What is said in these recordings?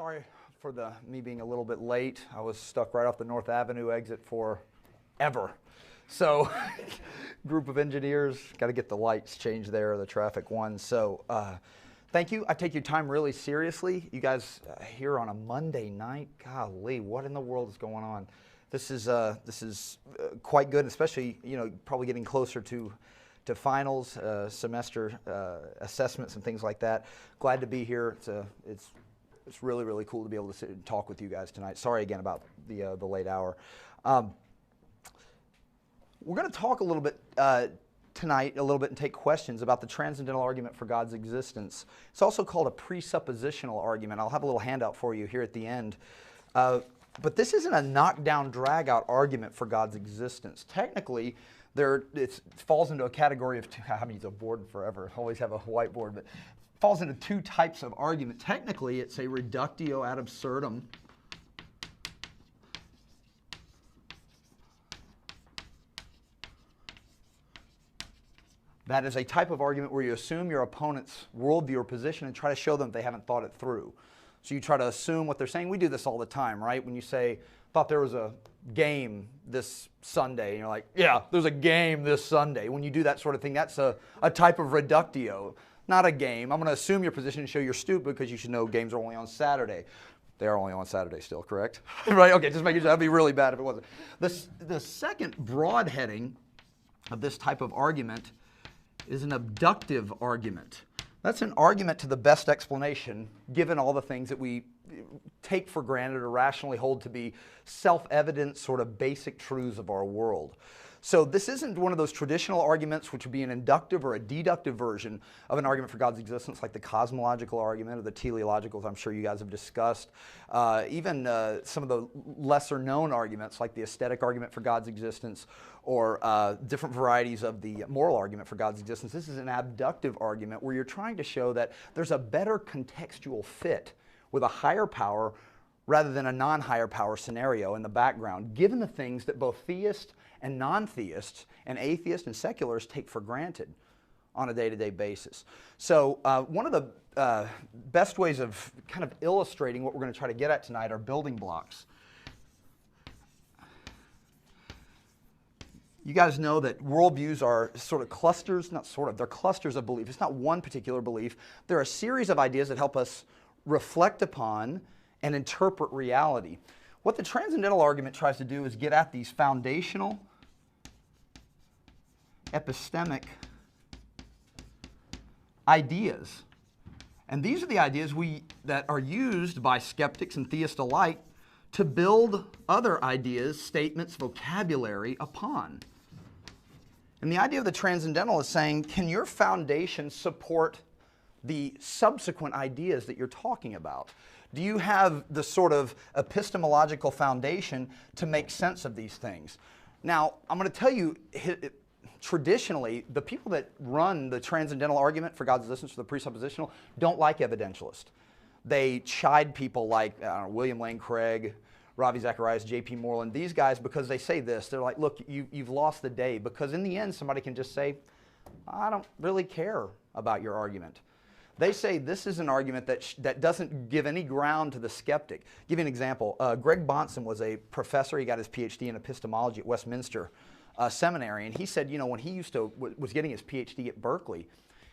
Sorry for me being a little bit late. I was stuck right off the North Avenue exit forever. So, group of engineers, got to get the lights changed there, the traffic one. So, thank you. I take your time really seriously. You guys here on a Monday night, golly, what in the world is going on? This is quite good, especially, probably getting closer to finals, semester assessments and things like that. Glad to be here. It's really, really cool to be able to sit and talk with you guys tonight. Sorry again about the late hour. We're going to talk a little bit tonight, and take questions about the transcendental argument for God's existence. It's also called a presuppositional argument. I'll have a little handout for you here at the end. But this isn't a knockdown, drag-out argument for God's existence. Technically, it falls into a category of two. I haven't used a board forever. I always have a whiteboard, but it falls into two types of argument. Technically, it's a reductio ad absurdum. That is a type of argument where you assume your opponent's worldview or position and try to show them they haven't thought it through. So you try to assume what they're saying. We do this all the time, right? When you say, thought there was a game this Sunday, and you're like, yeah, there's a game this Sunday. When you do that sort of thing, that's a type of reductio, not a game. I'm going to assume your position and show you're stupid because you should know games are only on Saturday. They are only on Saturday still, correct? Right? Okay, just making sure. That'd be really bad if it wasn't. The second broad heading of this type of argument is an abductive argument. That's an argument to the best explanation, given all the things that we take for granted or rationally hold to be self-evident sort of basic truths of our world. So this isn't one of those traditional arguments which would be an inductive or a deductive version of an argument for God's existence, like the cosmological argument or the teleologicals I'm sure you guys have discussed. Even some of the lesser known arguments like the aesthetic argument for God's existence or different varieties of the moral argument for God's existence. This is an abductive argument where you're trying to show that there's a better contextual fit with a higher power rather than a non-higher power scenario in the background, given the things that both theists and non-theists and atheists and secularists take for granted on a day-to-day basis. So one of the best ways of kind of illustrating what we're going to try to get at tonight are building blocks. You guys know that worldviews are sort of clusters, not sort of, they're clusters of belief. It's not one particular belief. They're a series of ideas that help us reflect upon and interpret reality. What the transcendental argument tries to do is get at these foundational, epistemic ideas. And these are the ideas that are used by skeptics and theists alike to build other ideas, statements, vocabulary upon. And the idea of the transcendental is saying, can your foundation support the subsequent ideas that you're talking about? Do you have the sort of epistemological foundation to make sense of these things? Now, I'm going to tell you, traditionally, the people that run the transcendental argument for God's existence, for the presuppositional, don't like evidentialists. They chide people like William Lane Craig, Ravi Zacharias, J.P. Moreland, these guys, because they say this. They're like, look, you've lost the day, because in the end, somebody can just say, I don't really care about your argument. They say this is an argument that doesn't give any ground to the skeptic. I'll give you an example. Greg Bahnsen was a professor. He got his PhD in epistemology at Westminster Seminary, and he said, when he was getting his PhD at Berkeley,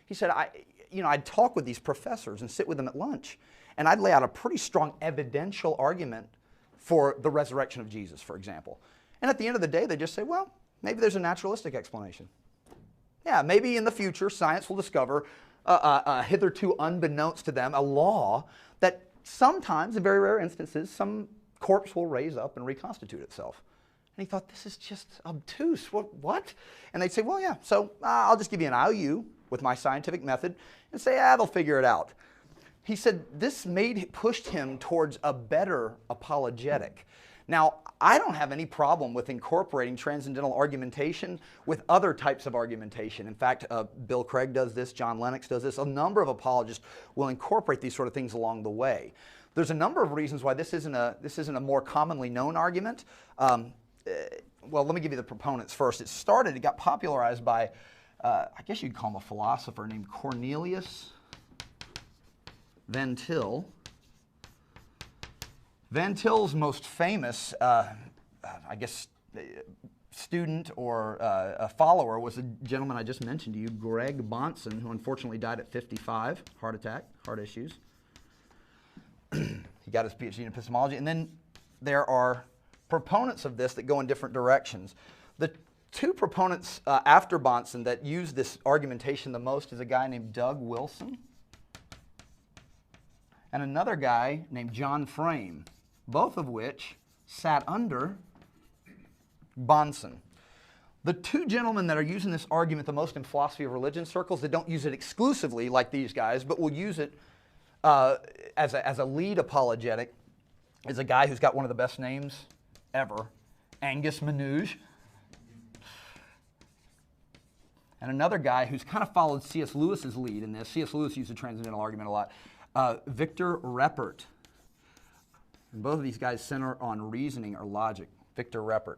he said, I'd talk with these professors and sit with them at lunch, and I'd lay out a pretty strong evidential argument for the resurrection of Jesus, for example. And at the end of the day, they just say, well, maybe there's a naturalistic explanation. Yeah, maybe in the future, science will discover hitherto unbeknownst to them, a law that sometimes, in very rare instances, some corpse will raise up and reconstitute itself. And he thought, this is just obtuse. What? And they'd say, well, yeah, so I'll just give you an IOU with my scientific method and say, they'll figure it out. He said this pushed him towards a better apologetic. Now, I don't have any problem with incorporating transcendental argumentation with other types of argumentation. In fact, Bill Craig does this, John Lennox does this. A number of apologists will incorporate these sort of things along the way. There's a number of reasons why this isn't a more commonly known argument. Well, let me give you the proponents first. It got popularized by, I guess you'd call him a philosopher named Cornelius Van Til. Van Til's most famous, I guess, student or a follower was a gentleman I just mentioned to you, Greg Bahnsen, who unfortunately died at 55, heart attack, heart issues. He got his PhD in epistemology. And then there are proponents of this that go in different directions. The two proponents after Bahnsen that use this argumentation the most is a guy named Doug Wilson and another guy named John Frame, both of which sat under Bahnsen. The two gentlemen that are using this argument the most in philosophy of religion circles, they don't use it exclusively like these guys, but will use it as a lead apologetic, is a guy who's got one of the best names ever, Angus Manouge. And another guy who's kind of followed C.S. Lewis's lead in this. C.S. Lewis used the transcendental argument a lot. Victor Reppert. And both of these guys center on reasoning or logic. Victor Reppert.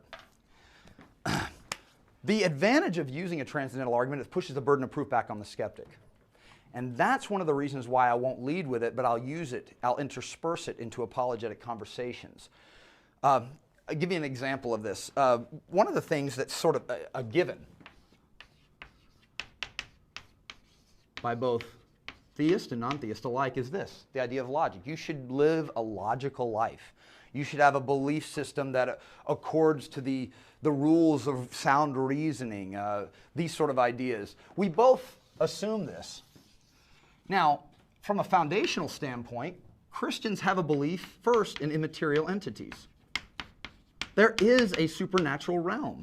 The advantage of using a transcendental argument is it pushes the burden of proof back on the skeptic. And that's one of the reasons why I won't lead with it, but I'll use it, I'll intersperse it into apologetic conversations. I'll give you an example of this. One of the things that's sort of a given by both theist and non-theist alike is this, the idea of logic. You should live a logical life. You should have a belief system that accords to the rules of sound reasoning, these sort of ideas. We both assume this. Now, from a foundational standpoint, Christians have a belief first in immaterial entities. There is a supernatural realm.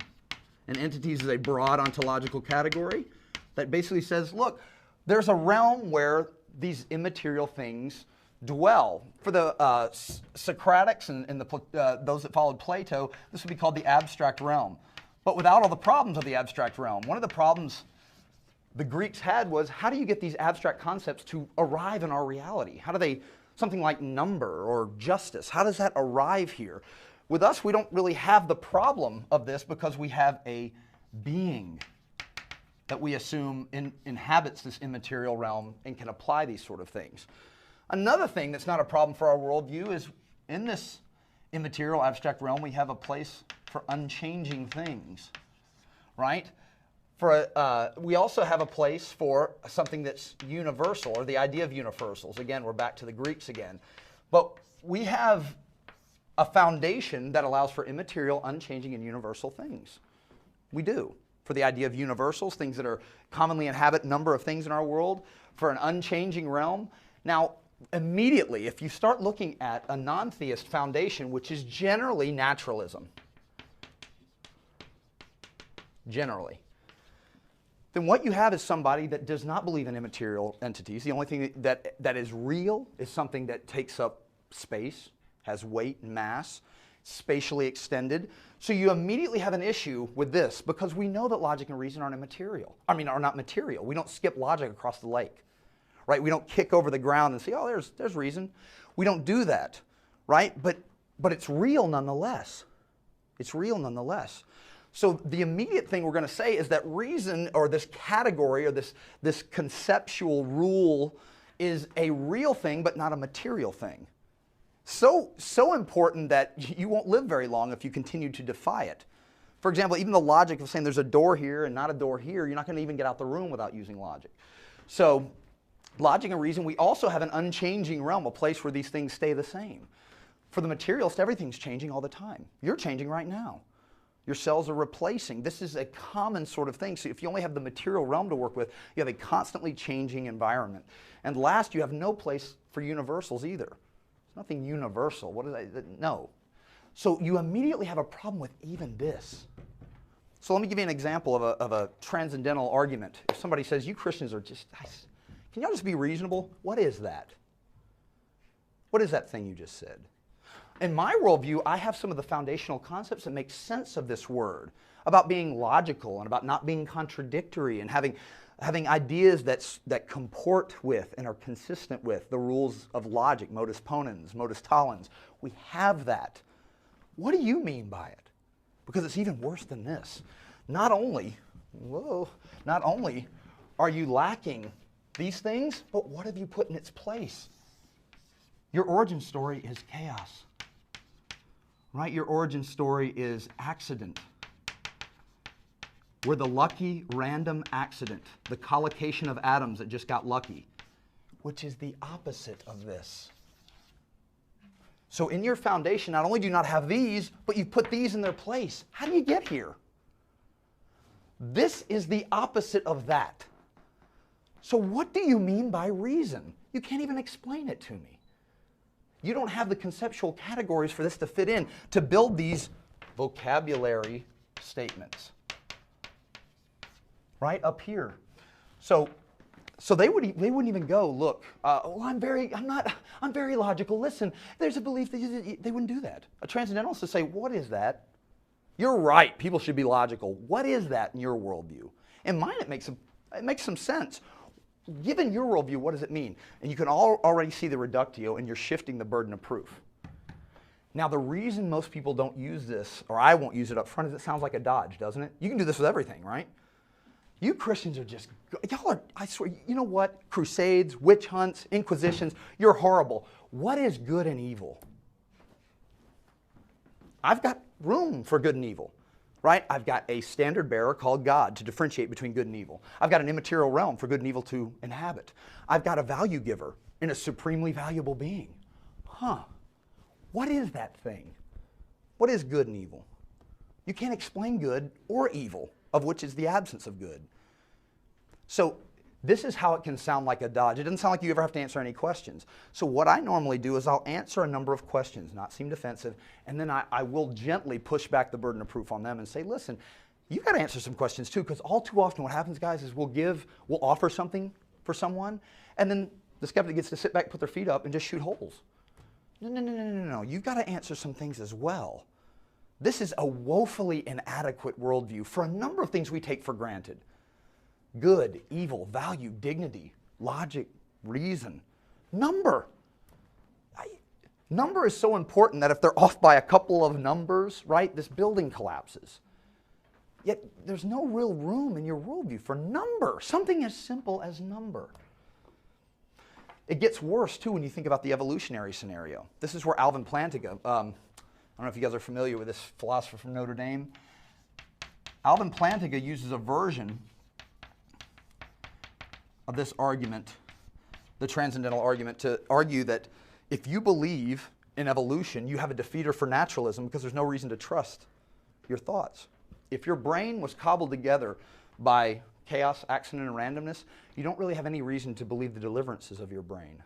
And entities is a broad ontological category that basically says, look, there's a realm where these immaterial things dwell. For the Socratics and those that followed Plato, this would be called the abstract realm. But without all the problems of the abstract realm. One of the problems the Greeks had was, how do you get these abstract concepts to arrive in our reality? How do they, something like number or justice, how does that arrive here? With us, we don't really have the problem of this because we have a being that we assume inhabits this immaterial realm and can apply these sort of things. Another thing that's not a problem for our worldview is in this immaterial abstract realm, we have a place for unchanging things, right? We also have a place for something that's universal, or the idea of universals. Again, we're back to the Greeks again. But we have a foundation that allows for immaterial, unchanging, and universal things. We do. For the idea of universals, things that are commonly inhabit a number of things in our world, for an unchanging realm. Now, immediately, if you start looking at a non-theist foundation, which is generally naturalism, generally, then what you have is somebody that does not believe in immaterial entities. The only thing that is real is something that takes up space, has weight and mass, spatially extended. So you immediately have an issue with this because we know that logic and reason are not material. We don't skip logic across the lake, right? We don't kick over the ground and say, oh, there's reason. We don't do that, right? But it's real nonetheless. It's real nonetheless. So the immediate thing we're going to say is that reason, or this category, or this conceptual rule, is a real thing but not a material thing. So important that you won't live very long if you continue to defy it. For example, even the logic of saying there's a door here and not a door here, you're not going to even get out the room without using logic. So logic and reason, we also have an unchanging realm, a place where these things stay the same. For the materialist, everything's changing all the time. You're changing right now. Your cells are replacing. This is a common sort of thing. So if you only have the material realm to work with, you have a constantly changing environment. And last, you have no place for universals either. Nothing universal. What is that? No. So you immediately have a problem with even this. So let me give you an example of a transcendental argument. If somebody says, you Christians are just, can y'all just be reasonable? What is that? What is that thing you just said? In my worldview, I have some of the foundational concepts that make sense of this word, about being logical and about not being contradictory and having ideas that comport with and are consistent with the rules of logic, modus ponens, modus tollens. We have that. What do you mean by it? Because it's even worse than this. Not only are you lacking these things, but what have you put in its place? Your origin story is chaos. right? Your origin story is accident. We're the lucky random accident, the collocation of atoms that just got lucky, which is the opposite of this. So in your foundation, not only do you not have these, but you put these in their place. How do you get here? This is the opposite of that. So what do you mean by reason? You can't even explain it to me. You don't have the conceptual categories for this to fit in, to build these vocabulary statements. Right up here. So they wouldn't even go, look, well, I'm very logical. Listen, there's a belief that they wouldn't do that. A transcendentalist would say, what is that? You're right. People should be logical. What is that in your worldview? In mine, it makes some sense. Given your worldview, what does it mean? And you can already see the reductio, and you're shifting the burden of proof. Now, the reason most people don't use this, or I won't use it up front, is it sounds like a dodge, doesn't it? You can do this with everything, right? You Christians are just, y'all are, I swear, you know what? Crusades, witch hunts, inquisitions, you're horrible. What is good and evil? I've got room for good and evil, right? I've got a standard bearer called God to differentiate between good and evil. I've got an immaterial realm for good and evil to inhabit. I've got a value giver in a supremely valuable being. What is that thing? What is good and evil? You can't explain good or evil, of which is the absence of good. So this is how it can sound like a dodge. It doesn't sound like you ever have to answer any questions. So what I normally do is I'll answer a number of questions, not seem defensive, and then I will gently push back the burden of proof on them and say, listen, you've got to answer some questions too, because all too often what happens, guys, is we'll offer something for someone, and then the skeptic gets to sit back, put their feet up, and just shoot holes. No. You've got to answer some things as well. This is a woefully inadequate worldview for a number of things we take for granted. Good, evil, value, dignity, logic, reason. Number. Number is so important that if they're off by a couple of numbers, right, this building collapses. Yet there's no real room in your worldview for number, something as simple as number. It gets worse, too, when you think about the evolutionary scenario. This is where Alvin Plantinga, I don't know if you guys are familiar with this philosopher from Notre Dame. Alvin Plantinga uses a version of this argument, the transcendental argument, to argue that if you believe in evolution, you have a defeater for naturalism because there's no reason to trust your thoughts. If your brain was cobbled together by chaos, accident, and randomness, you don't really have any reason to believe the deliverances of your brain.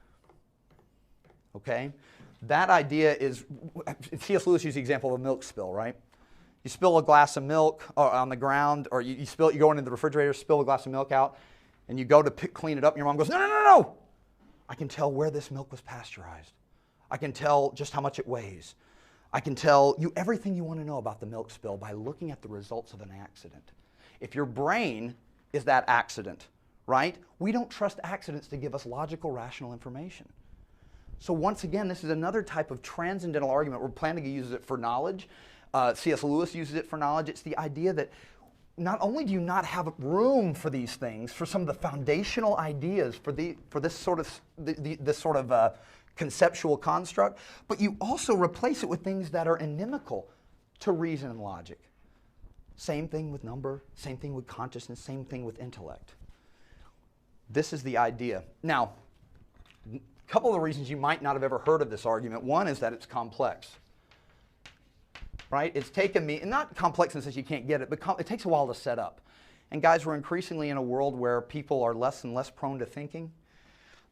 Okay? That idea is, C.S. Lewis used the example of a milk spill, right? You spill a glass of milk on the ground, or you go into the refrigerator, spill a glass of milk out, and you go to clean it up, and your mom goes, no. I can tell where this milk was pasteurized. I can tell just how much it weighs. I can tell you everything you want to know about the milk spill by looking at the results of an accident. If your brain is that accident, right? We don't trust accidents to give us logical, rational information. So once again, this is another type of transcendental argument where Plantinga uses it for knowledge. C.S. Lewis uses it for knowledge. It's the idea that not only do you not have room for these things, for some of the foundational ideas for this sort of conceptual construct, but you also replace it with things that are inimical to reason and logic. Same thing with number, same thing with consciousness, same thing with intellect. This is the idea. Now, a couple of the reasons you might not have ever heard of this argument. One is that it's complex. Right? It's taken me, and not complex in the sense you can't get it, but it takes a while to set up. And guys, we're increasingly in a world where people are less and less prone to thinking.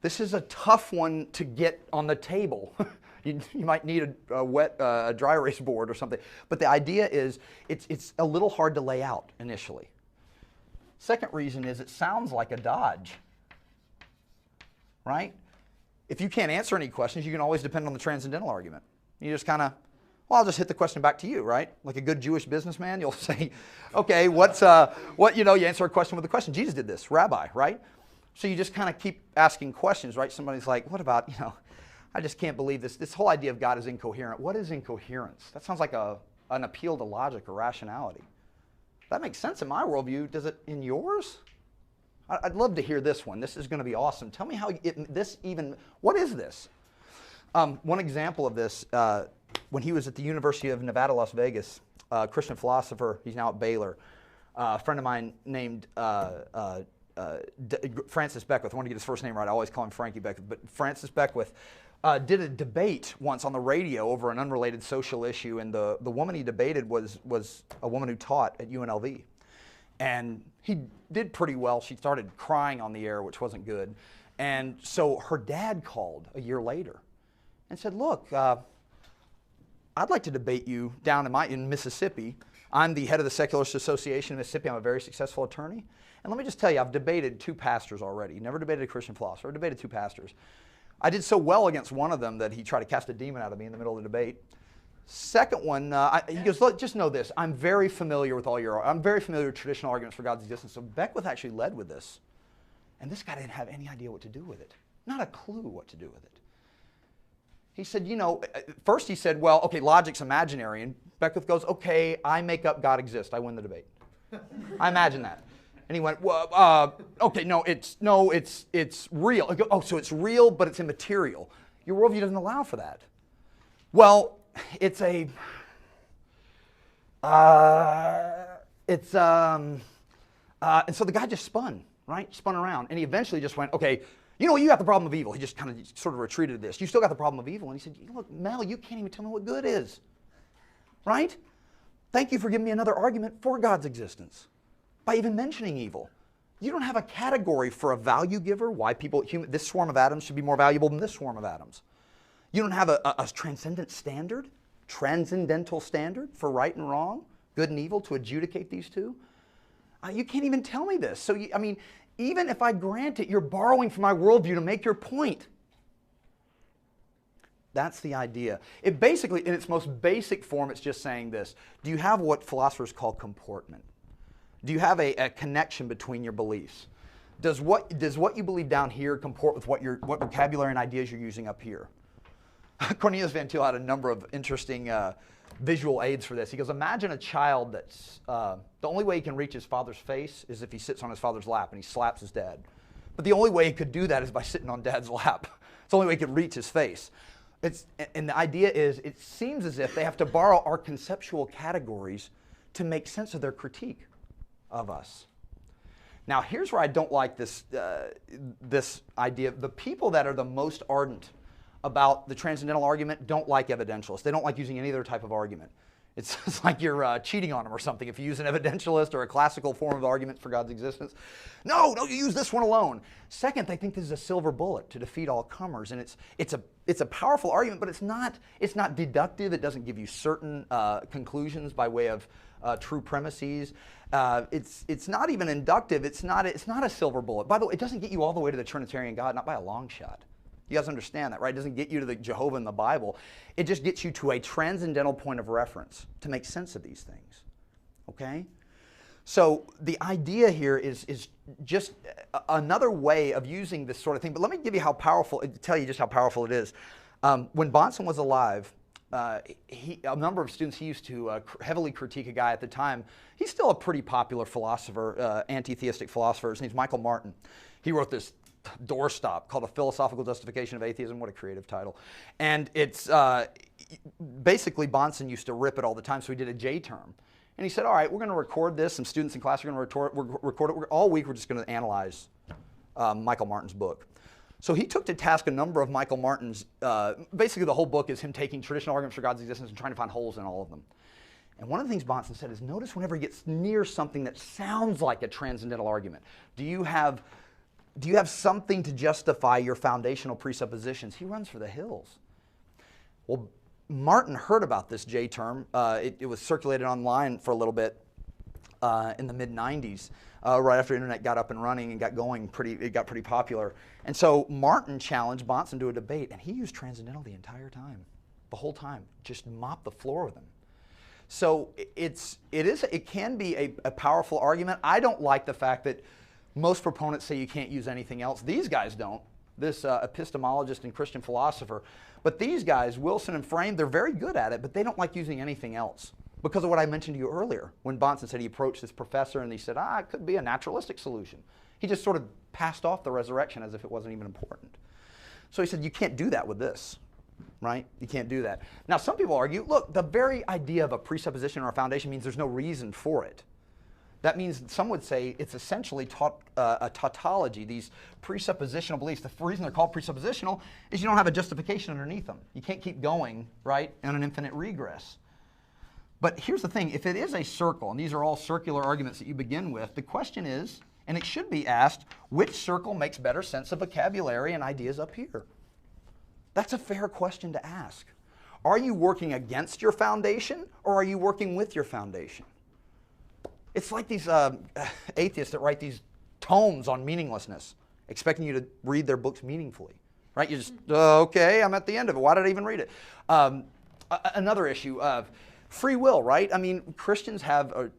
This is a tough one to get on the table. You might need a dry erase board or something. But the idea is it's a little hard to lay out initially. Second reason is it sounds like a dodge. Right? If you can't answer any questions, you can always depend on the transcendental argument. You just kind of, well, I'll just hit the question back to you, right? Like a good Jewish businessman, you'll say, okay, you answer a question with a question. Jesus did this, rabbi, right? So you just kind of keep asking questions, right? Somebody's like, what about, I just can't believe this. This whole idea of God is incoherent. What is incoherence? That sounds like an appeal to logic or rationality. That makes sense in my worldview. Does it in yours? I'd love to hear this one. This is going to be awesome. Tell me how what is this? One example of this, when he was at the University of Nevada, Las Vegas, a Christian philosopher, he's now at Baylor, a friend of mine named Francis Beckwith. I want to get his first name right. I always call him Frankie Beckwith. But Francis Beckwith did a debate once on the radio over an unrelated social issue, and the woman he debated was a woman who taught at UNLV. And he did pretty well. She started crying on the air, which wasn't good. And so her dad called a year later and said, look, I'd like to debate you down in Mississippi. I'm the head of the Secularist Association in Mississippi. I'm a very successful attorney. And let me just tell you, I've debated 2 pastors already. Never debated a Christian philosopher. I debated 2 pastors. I did so well against one of them that he tried to cast a demon out of me in the middle of the debate. Second one, he goes, look, just know this. I'm very familiar with traditional arguments for God's existence. So Beckwith actually led with this. And this guy didn't have any idea what to do with it. Not a clue what to do with it. He said, first he said, well, okay, logic's imaginary. And Beckwith goes, okay, I make up God exists. I win the debate. I imagine that. And he went, well, okay, no, it's real. I go, oh, so it's real, but it's immaterial. Your worldview doesn't allow for that. Well, it's and so the guy just spun, right? Spun around, and he eventually just went, okay, you got the problem of evil. He just kind of sort of retreated to this. You still got the problem of evil. And he said, look, Mel, you can't even tell me what good is, right? Thank you for giving me another argument for God's existence by even mentioning evil. You don't have a category for a value giver, why this swarm of atoms should be more valuable than this swarm of atoms. You don't have a transcendental standard for right and wrong, good and evil, to adjudicate these two. You can't even tell me this. So, even if I grant it, you're borrowing from my worldview to make your point. That's the idea. It basically, in its most basic form, it's just saying this. Do you have what philosophers call comportment? Do you have a connection between your beliefs? Does what you believe down here comport with what vocabulary and ideas you're using up here? Cornelius Van Til had a number of interesting visual aids for this. He goes, imagine a child that's, the only way he can reach his father's face is if he sits on his father's lap and he slaps his dad. But the only way he could do that is by sitting on dad's lap. It's the only way he could reach his face. And the idea is, it seems as if they have to borrow our conceptual categories to make sense of their critique of us. Now, here's where I don't like this idea. The people that are the most ardent about the transcendental argument don't like evidentialists. They don't like using any other type of argument. It's like you're cheating on them or something if you use an evidentialist or a classical form of argument for God's existence. No, don't you use this one alone. Second, they think this is a silver bullet to defeat all comers, and it's a powerful argument, but it's not deductive. It doesn't give you certain conclusions by way of true premises. It's not even inductive. It's not a silver bullet. By the way, it doesn't get you all the way to the Trinitarian God, not by a long shot. You guys understand that, right? It doesn't get you to the Jehovah in the Bible. It just gets you to a transcendental point of reference to make sense of these things, okay? So the idea here is just another way of using this sort of thing. But let me give you tell you just how powerful it is. When Bahnsen was alive, a number of students, he used to heavily critique a guy at the time. He's still a pretty popular philosopher, anti-theistic philosopher. His name's Michael Martin. He wrote this doorstop called A Philosophical Justification of Atheism. What a creative title. And it's basically Bahnsen used to rip it all the time, so he did a J term. And he said, all right, we're going to record this. Some students in class are going to record it. All week we're just going to analyze Michael Martin's book. So he took to task a number of Michael Martin's, basically the whole book is him taking traditional arguments for God's existence and trying to find holes in all of them. And one of the things Bahnsen said is, notice whenever he gets near something that sounds like a transcendental argument, do you have something to justify your foundational presuppositions? He runs for the hills. Well, Martin heard about this J term. It was circulated online for a little bit in the mid-90s, right after the internet got up and running and got going. It got pretty popular. And so Martin challenged Bahnsen to a debate, and he used transcendental the entire time, the whole time, just mopped the floor with him. So it can be a powerful argument. I don't like the fact that most proponents say you can't use anything else. These guys don't, this epistemologist and Christian philosopher. But these guys, Wilson and Frame, they're very good at it, but they don't like using anything else because of what I mentioned to you earlier when Bahnsen said he approached this professor and he said, it could be a naturalistic solution. He just sort of passed off the resurrection as if it wasn't even important. So he said, you can't do that with this. right? You can't do that. Now, some people argue, look, the very idea of a presupposition or a foundation means there's no reason for it. That means some would say it's essentially a tautology, these presuppositional beliefs. The reason they're called presuppositional is you don't have a justification underneath them. You can't keep going, right, in an infinite regress. But here's the thing, if it is a circle, and these are all circular arguments that you begin with, the question is, and it should be asked, which circle makes better sense of vocabulary and ideas up here? That's a fair question to ask. Are you working against your foundation, or are you working with your foundation? It's like these atheists that write these tomes on meaninglessness, expecting you to read their books meaningfully, right? You just, okay, I'm at the end of it. Why did I even read it? Another issue of free will, right? I mean, Christians have, or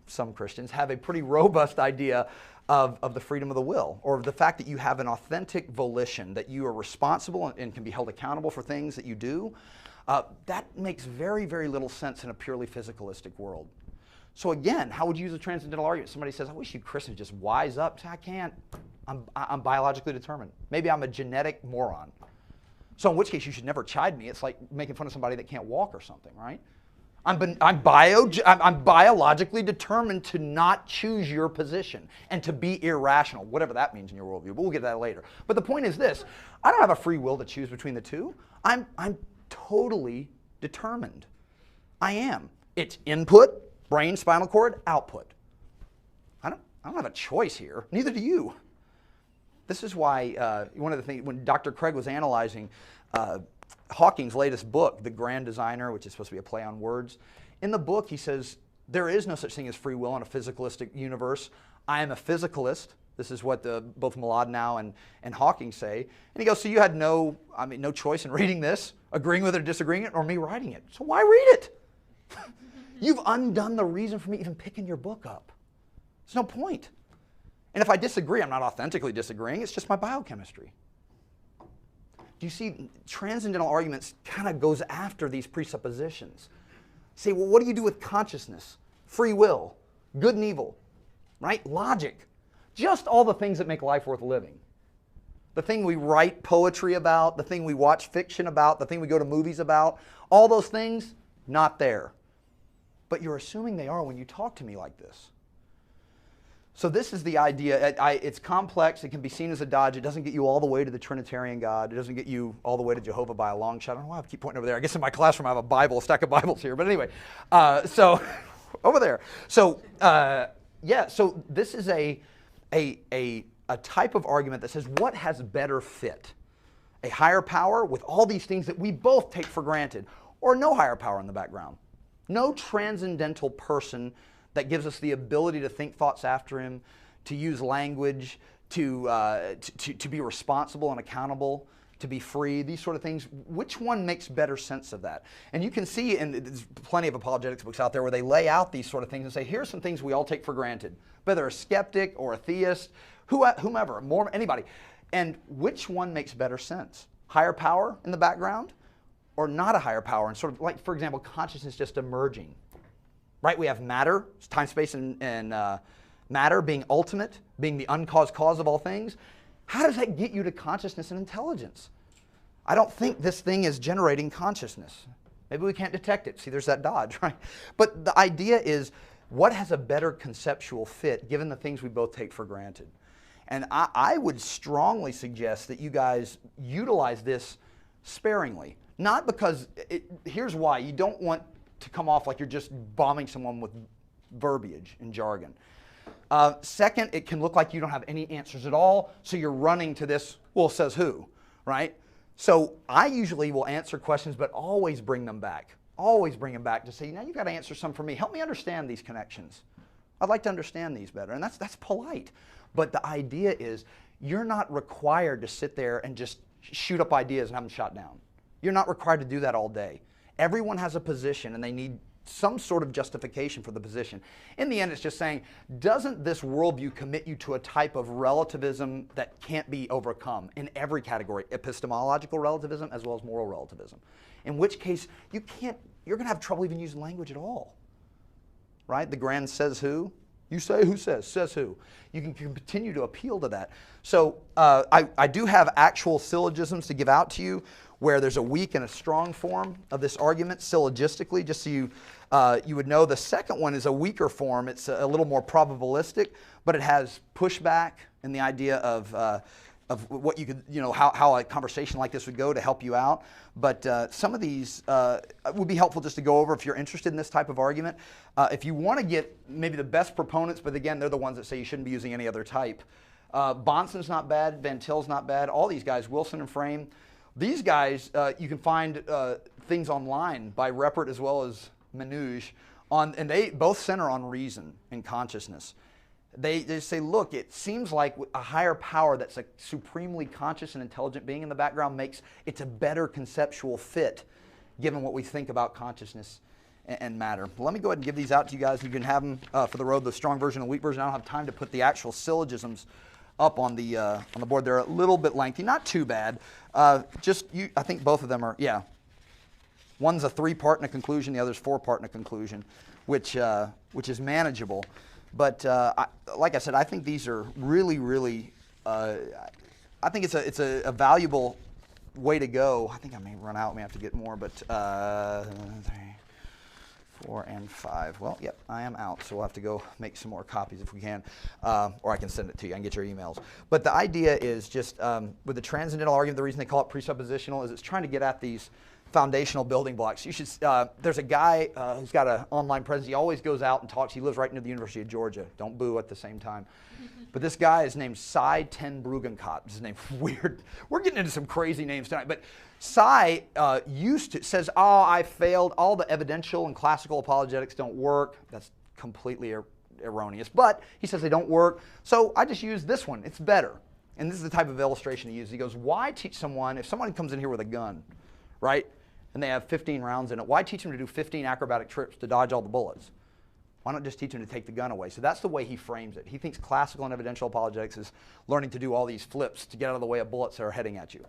some Christians have a pretty robust idea of the freedom of the will, or the fact that you have an authentic volition, that you are responsible and can be held accountable for things that you do. That makes very, very little sense in a purely physicalistic world. So again, how would you use a transcendental argument? Somebody says, I wish you Christians just wise up. I can't. I'm biologically determined. Maybe I'm a genetic moron. So in which case, you should never chide me. It's like making fun of somebody that can't walk or something, right? I'm biologically determined to not choose your position and to be irrational, whatever that means in your worldview, but we'll get to that later. But the point is this, I don't have a free will to choose between the two. I'm totally determined. I am. It's input, brain, spinal cord, output. I don't have a choice here. Neither do you. This is why one of the things, when Dr. Craig was analyzing Hawking's latest book, The Grand Designer, which is supposed to be a play on words, in the book he says, there is no such thing as free will in a physicalistic universe. I am a physicalist. This is what both Mlodinow and Hawking say. And he goes, so you had no choice in reading this, agreeing with it or disagreeing it, or me writing it. So why read it? You've undone the reason for me even picking your book up. There's no point. And if I disagree, I'm not authentically disagreeing. It's just my biochemistry. Do you see, transcendental arguments kind of goes after these presuppositions. Say, well, what do you do with consciousness, free will, good and evil, right? Logic. Just all the things that make life worth living. The thing we write poetry about, the thing we watch fiction about, the thing we go to movies about, all those things, not there. But you're assuming they are when you talk to me like this. So this is the idea. It's complex. It can be seen as a dodge. It doesn't get you all the way to the Trinitarian God. It doesn't get you all the way to Jehovah by a long shot. I don't know why I keep pointing over there. I guess in my classroom I have a Bible, a stack of Bibles here. But anyway, so over there. So yeah. So this is a type of argument that says what has better fit, a higher power with all these things that we both take for granted, or no higher power in the background, no transcendental person that gives us the ability to think thoughts after him, to use language, to be responsible and accountable, to be free, these sort of things. Which one makes better sense of that? And you can see, and there's plenty of apologetics books out there where they lay out these sort of things and say, here's some things we all take for granted, whether a skeptic or a theist, whomever, anybody. And which one makes better sense? Higher power in the background or not a higher power? And sort of like, for example, consciousness just emerging. Right, we have matter, time, space, and matter being ultimate, being the uncaused cause of all things. How does that get you to consciousness and intelligence? I don't think this thing is generating consciousness. Maybe we can't detect it. See, there's that dodge, right? But the idea is, what has a better conceptual fit given the things we both take for granted? And I would strongly suggest that you guys utilize this sparingly. Not because, here's why, you don't want to come off like you're just bombing someone with verbiage and jargon. Second, it can look like you don't have any answers at all, so you're running to this, well, says who, right? So I usually will answer questions, but always bring them back. Always bring them back to say, now you've got to answer some for me. Help me understand these connections. I'd like to understand these better, and that's polite. But the idea is, you're not required to sit there and just shoot up ideas and have them shot down. You're not required to do that all day. Everyone has a position and they need some sort of justification for the position. In the end, it's just saying, doesn't this worldview commit you to a type of relativism that can't be overcome in every category, epistemological relativism as well as moral relativism? In which case, you're going to have trouble even using language at all. Right? The grand says who? You say who says who. You can continue to appeal to that. So I do have actual syllogisms to give out to you. where there's a weak and a strong form of this argument syllogistically, just so you would know. The second one is a weaker form. It's a little more probabilistic, but it has pushback in the idea of what you could, how a conversation like this would go to help you out. But some of these would be helpful just to go over if you're interested in this type of argument. If you want to get maybe the best proponents, but again, they're the ones that say you shouldn't be using any other type. Bonson's not bad, Van Til's not bad, all these guys, Wilson and Frame. These guys, you can find things online by Reppert as well as Manouche, and they both center on reason and consciousness. They say, look, it seems like a higher power that's a supremely conscious and intelligent being in the background it's a better conceptual fit given what we think about consciousness and matter. Well, let me go ahead and give these out to you guys. You can have them for the road, the strong version and weak version. I don't have time to put the actual syllogisms up on the board. They're a little bit lengthy, not too bad. I think both of them are, yeah. One's a 3-part and a conclusion, the other's 4-part and a conclusion, which is manageable. But like I said, I think these are really, really, I think it's a valuable way to go. I think I may run out, may have to get more, but 3, 4, and 5. Well, yep, I am out, so we'll have to go make some more copies if we can, or I can send it to you. I can get your emails. But the idea is just with the transcendental argument, the reason they call it presuppositional is it's trying to get at these foundational building blocks. You should. There's a guy who's got an online presence. He always goes out and talks. He lives right near the University of Georgia. Don't boo at the same time. But this guy is named Cy ten Bruggencott. His name weird. We're getting into some crazy names tonight. But Cy says, "Oh, I failed. All the evidential and classical apologetics don't work." That's completely erroneous. But he says they don't work. So I just use this one. It's better. And this is the type of illustration he uses. He goes, "Why teach someone if someone comes in here with a gun, right? And they have 15 rounds in it. Why teach them to do 15 acrobatic trips to dodge all the bullets? Why not just teach them to take the gun away?" So that's the way he frames it. He thinks classical and evidential apologetics is learning to do all these flips to get out of the way of bullets that are heading at you.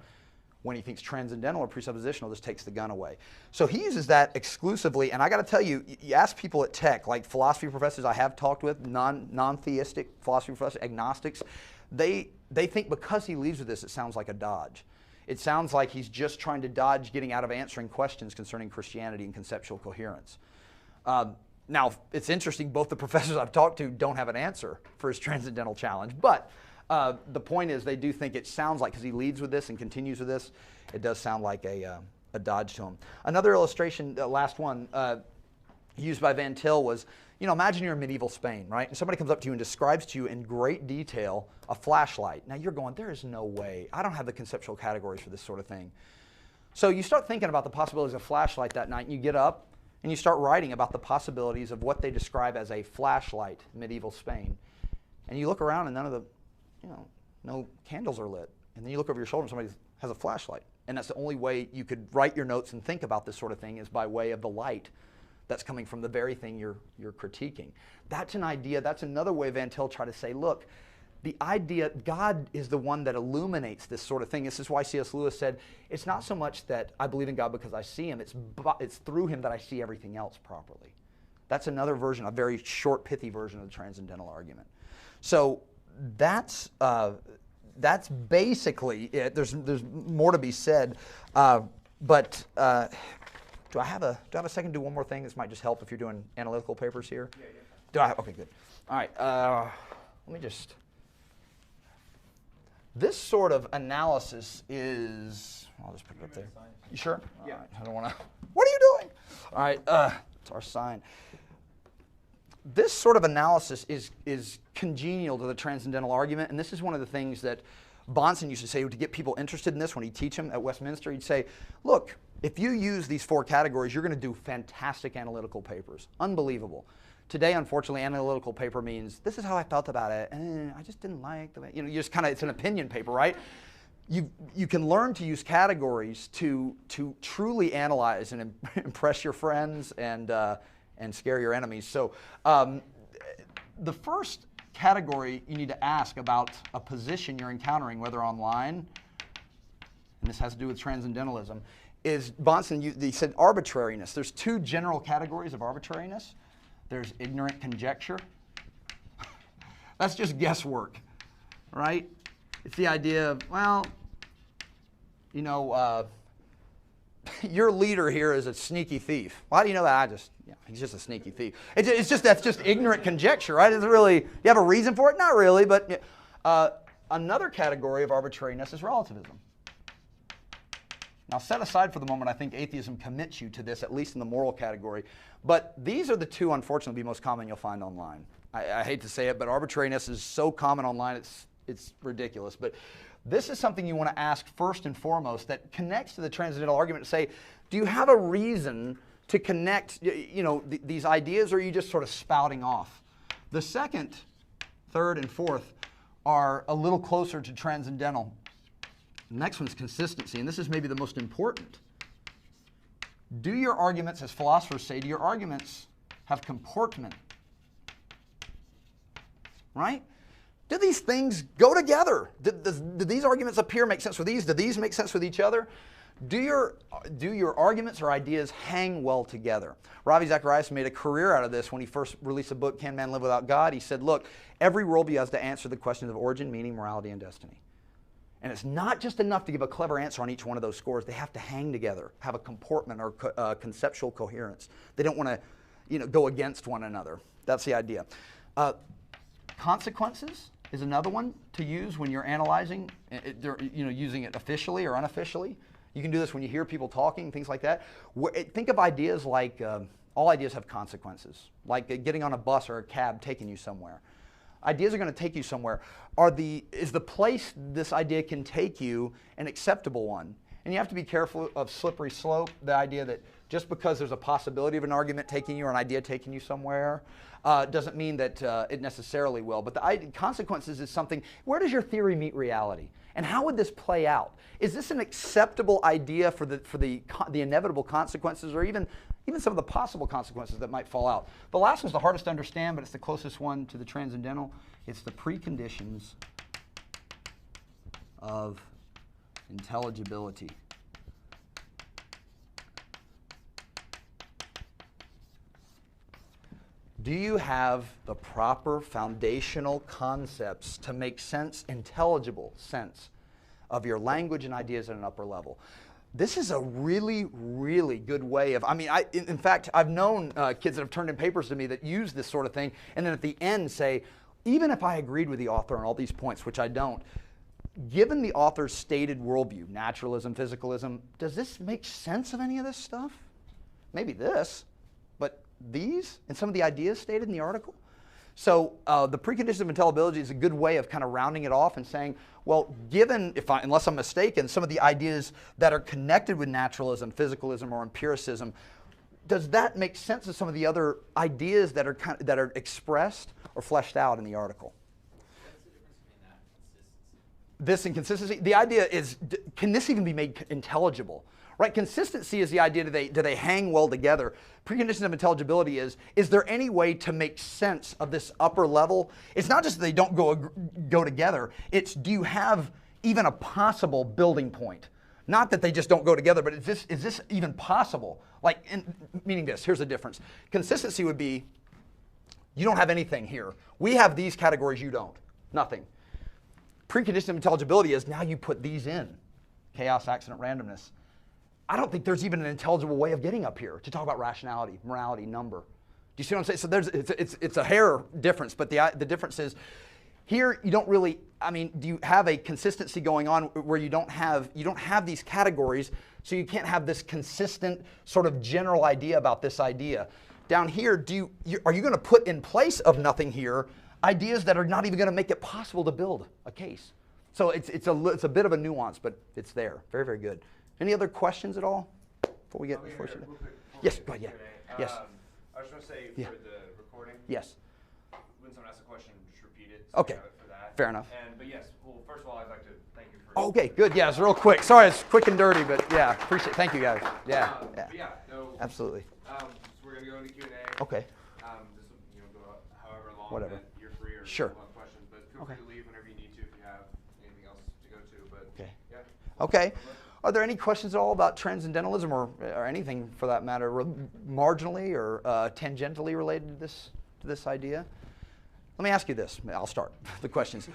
When he thinks transcendental or presuppositional, just takes the gun away. So he uses that exclusively, and I got to tell you, you ask people at Tech, like philosophy professors I have talked with, non-theistic philosophy professors, agnostics, they think because he leads with this, it sounds like a dodge. It sounds like he's just trying to dodge getting out of answering questions concerning Christianity and conceptual coherence. Now, it's interesting, both the professors I've talked to don't have an answer for his transcendental challenge, but the point is they do think it sounds like, because he leads with this and continues with this, it does sound like a dodge to him. Another illustration, last one, used by Van Til was, imagine you're in medieval Spain, right? And somebody comes up to you and describes to you in great detail a flashlight. Now you're going, there is no way. I don't have the conceptual categories for this sort of thing. So you start thinking about the possibilities of flashlight that night, and you get up and you start writing about the possibilities of what they describe as a flashlight in medieval Spain. And you look around and none of the, no candles are lit. And then you look over your shoulder and somebody has a flashlight. And that's the only way you could write your notes and think about this sort of thing is by way of the light that's coming from the very thing you're critiquing. That's an idea. That's another way Van Til tried to say, look, the idea, God is the one that illuminates this sort of thing. This is why C.S. Lewis said, it's not so much that I believe in God because I see him, it's through him that I see everything else properly. That's another version, a very short, pithy version of the transcendental argument. So that's basically it. There's more to be said, but do I have a second to do one more thing? This might just help if you're doing analytical papers here. Yeah. Okay, good. All right. Let me just. This sort of analysis is. I'll just put it up there. You sure? Yeah. All right. I don't want to. What are you doing? All right. It's our sign. This sort of analysis is congenial to the transcendental argument, and this is one of the things that Bonson used to say to get people interested in this when he'd teach them at Westminster. He'd say, look, if you use these 4 categories, you're going to do fantastic analytical papers. Unbelievable. Today, unfortunately, analytical paper means this is how I felt about it. I just didn't like the way, you just kind of, it's an opinion paper, right? You can learn to use categories to truly analyze and impress your friends and scare your enemies. So the first category you need to ask about a position you're encountering, whether online, and this has to do with transcendentalism, is Bonson, he said arbitrariness. There's 2 general categories of arbitrariness. There's ignorant conjecture. That's just guesswork, right? It's the idea of, well, your leader here is a sneaky thief. Well, how do you know that? He's just a sneaky thief. That's just ignorant conjecture, right? It's really, you have a reason for it? Not really, but another category of arbitrariness is relativism. Now, set aside for the moment, I think atheism commits you to this, at least in the moral category. But these are the two, unfortunately, most common you'll find online. I hate to say it, but arbitrariness is so common online, it's ridiculous. But this is something you want to ask first and foremost that connects to the transcendental argument to say, do you have a reason to connect these ideas, or are you just sort of spouting off? The second, third, and fourth are a little closer to transcendental. The next one's consistency, and this is maybe the most important. Do your arguments, as philosophers say, do your arguments have comportment? Right? Do these things go together? Do these arguments appear make sense with these? Do these make sense with each other? Do your arguments or ideas hang well together? Ravi Zacharias made a career out of this when he first released a book, Can Man Live Without God? He said, look, every worldview has to answer the questions of origin, meaning, morality, and destiny. And it's not just enough to give a clever answer on each one of those scores. They have to hang together, have a comportment or conceptual coherence. They don't want to go against one another. That's the idea. Consequences is another one to use when you're analyzing, using it officially or unofficially. You can do this when you hear people talking, things like that. Think of ideas like, all ideas have consequences, like getting on a bus or a cab taking you somewhere. Ideas are going to take you somewhere. Is the place this idea can take you an acceptable one? And you have to be careful of slippery slope, the idea that just because there's a possibility of an argument taking you or an idea taking you somewhere doesn't mean that it necessarily will. But the consequences is something, where does your theory meet reality? And how would this play out? Is this an acceptable idea for the inevitable consequences, or even some of the possible consequences that might fall out? The last one's the hardest to understand, but it's the closest one to the transcendental. It's the preconditions of intelligibility. Do you have the proper foundational concepts to make sense, intelligible sense, of your language and ideas at an upper level? This is a really, really good way of, in fact, I've known kids that have turned in papers to me that use this sort of thing, and then at the end say, even if I agreed with the author on all these points, which I don't, given the author's stated worldview, naturalism, physicalism, does this make sense of any of this stuff? Maybe this, but these and some of the ideas stated in the article? So the preconditions of intelligibility is a good way of kind of rounding it off and saying, well, given, unless I'm mistaken, some of the ideas that are connected with naturalism, physicalism, or empiricism, does that make sense of some of the other ideas that are expressed or fleshed out in the article? What's the difference between that and consistency? This and consistency, the idea is, can this even be made intelligible? Right? Consistency is the idea, do they hang well together? Precondition of intelligibility is there any way to make sense of this upper level? It's not just that they don't go together, it's do you have even a possible building point? Not that they just don't go together, but is this even possible? Meaning this, here's the difference. Consistency would be, you don't have anything here. We have these categories, you don't. Nothing. Precondition of intelligibility is now you put these in. Chaos, accident, randomness. I don't think there's even an intelligible way of getting up here to talk about rationality, morality, number. Do you see what I'm saying? So it's a hair difference, but the difference is here you don't really, do you have a consistency going on where you don't have these categories, so you can't have this consistent sort of general idea about this idea. Down here, are you going to put in place of nothing here ideas that are not even going to make it possible to build a case? So it's a bit of a nuance, but it's there. Very, very good. Any other questions at all before we get Yes, go ahead. Yeah. Yes. I just want to say for the recording. Yes. When someone asks a question, just repeat it. Okay. For that. Fair enough. But yes, well, first of all, I'd like to thank you for. Okay, good. Yeah, it's real quick. Sorry, it's quick and dirty, but yeah, appreciate it. Thank you, guys. Yeah. Absolutely. So we're gonna go into Q&A. Okay. This will go however long Whatever. that you're free or Sure. have questions, but feel free to leave whenever you need to if you have anything else to go to. But Okay. Yeah. Okay. Are there any questions at all about transcendentalism or anything for that matter, marginally or tangentially related to this idea? Let me ask you this. I'll start the questions.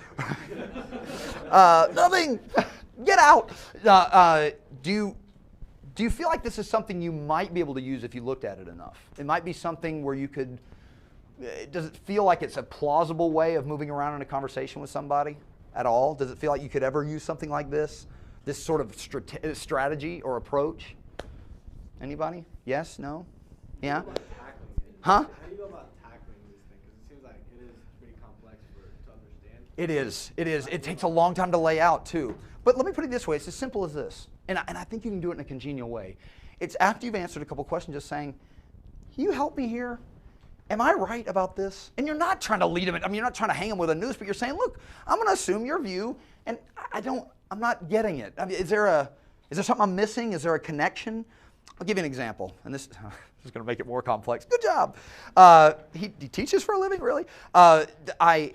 Nothing. Get out. Do you feel like this is something you might be able to use if you looked at it enough? It might be something where you could, does it feel like it's a plausible way of moving around in a conversation with somebody at all? Does it feel like you could ever use something like this sort of strategy or approach? Anybody? Yes? No? Yeah? How do you go about tackling it? Huh? How do you go about tackling this thing? Because it seems like it is pretty complex to understand. It is. It is. It takes a long time to lay out, too. But let me put it this way. It's as simple as this. And I think you can do it in a congenial way. It's after you've answered a couple questions, just saying, can you help me here? Am I right about this? And you're not trying to lead them. You're not trying to hang them with a noose, but you're saying, look, I'm going to assume your view, and I'm not getting it. Is there something I'm missing? Is there a connection? I'll give you an example, and this is going to make it more complex. Good job. He teaches for a living, really? I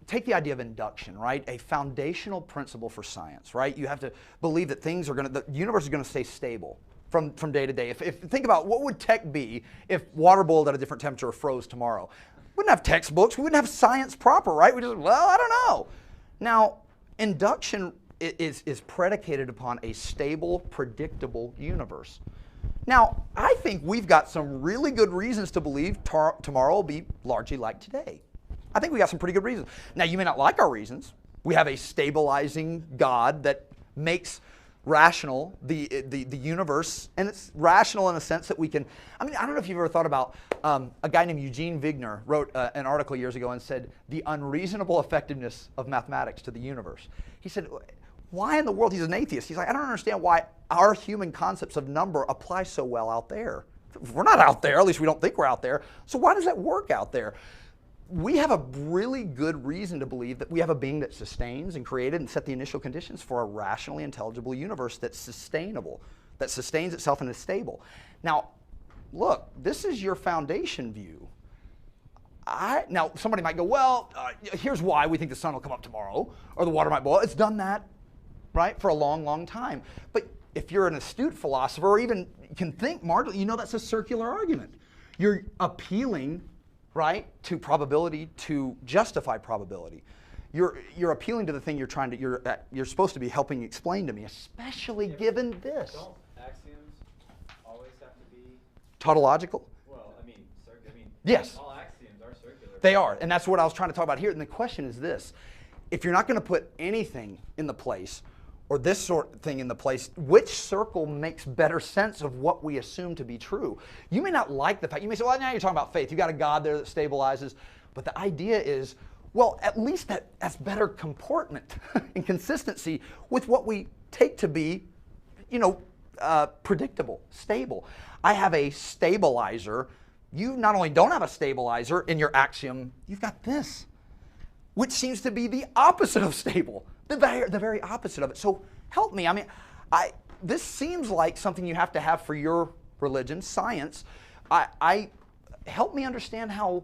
take the idea of induction, right? A foundational principle for science, right? You have to believe that the universe is going to stay stable from day to day. If think about what would tech be if water boiled at a different temperature or froze tomorrow. We wouldn't have textbooks. We wouldn't have science proper, right? We just, well, I don't know. Now, induction is predicated upon a stable, predictable universe. Now, I think we've got some really good reasons to believe tomorrow will be largely like today. I think we got some pretty good reasons. Now, you may not like our reasons. We have a stabilizing God that makes rational the universe, and it's rational in a sense that we can, I don't know if you've ever thought about, a guy named Eugene Wigner wrote an article years ago and said, the unreasonable effectiveness of mathematics to the universe. He said, why in the world, he's an atheist, he's like, I don't understand why our human concepts of number apply so well out there. We're not out there, at least we don't think we're out there, so why does that work out there? We have a really good reason to believe that we have a being that sustains and created and set the initial conditions for a rationally intelligible universe that's sustainable, that sustains itself and is stable. Now, look, this is your foundation view. Now, somebody might go, well, here's why we think the sun will come up tomorrow, or the water might boil. It's done that, right, for a long, long time. But if you're an astute philosopher, or even can think marginally, you know that's a circular argument. You're appealing, right, to probability to justify probability. You're appealing to the thing you're supposed to be helping explain to me, especially given this. Don't axioms always have to be Tautological? well? Yes. All axioms are circular. They are, and that's what I was trying to talk about here. And the question is this: if you're not going to put anything in the place, or this sort of thing in the place, which circle makes better sense of what we assume to be true? You may not like the fact, you may say, well, now you're talking about faith. You've got a God there that stabilizes. But the idea is, well, at least that's better comportment and consistency with what we take to be, predictable, stable. I have a stabilizer. You not only don't have a stabilizer in your axiom, you've got this, which seems to be the opposite of stable. The very opposite of it. So help me. This seems like something you have to have for your religion, science. Help me understand how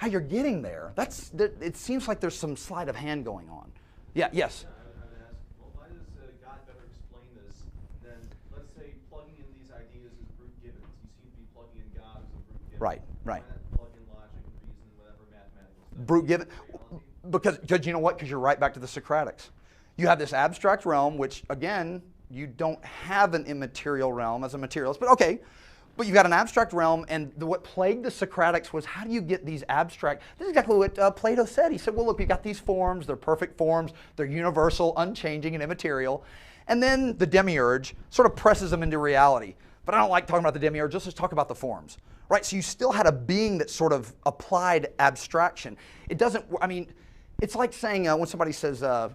you're getting there. It seems like there's some sleight of hand going on. Yeah. Yes. I would ask, well, why does God better explain this than, let's say, plugging in these ideas as brute givens? You seem to be plugging in God as a brute given. Right. Why not plug in logic, reason, whatever mathematical stuff? Brute given. Because you know what? Because you're right back to the Socratics. You have this abstract realm, which, again, you don't have an immaterial realm as a materialist, but okay. But you've got an abstract realm, and what plagued the Socratics was, how do you get these abstract? This is exactly what Plato said. He said, well, look, we've got these forms. They're perfect forms. They're universal, unchanging, and immaterial. And then the demiurge sort of presses them into reality. But I don't like talking about the demiurge. Let's just talk about the forms. Right? So you still had a being that sort of applied abstraction. It doesn't, it's like saying when somebody says the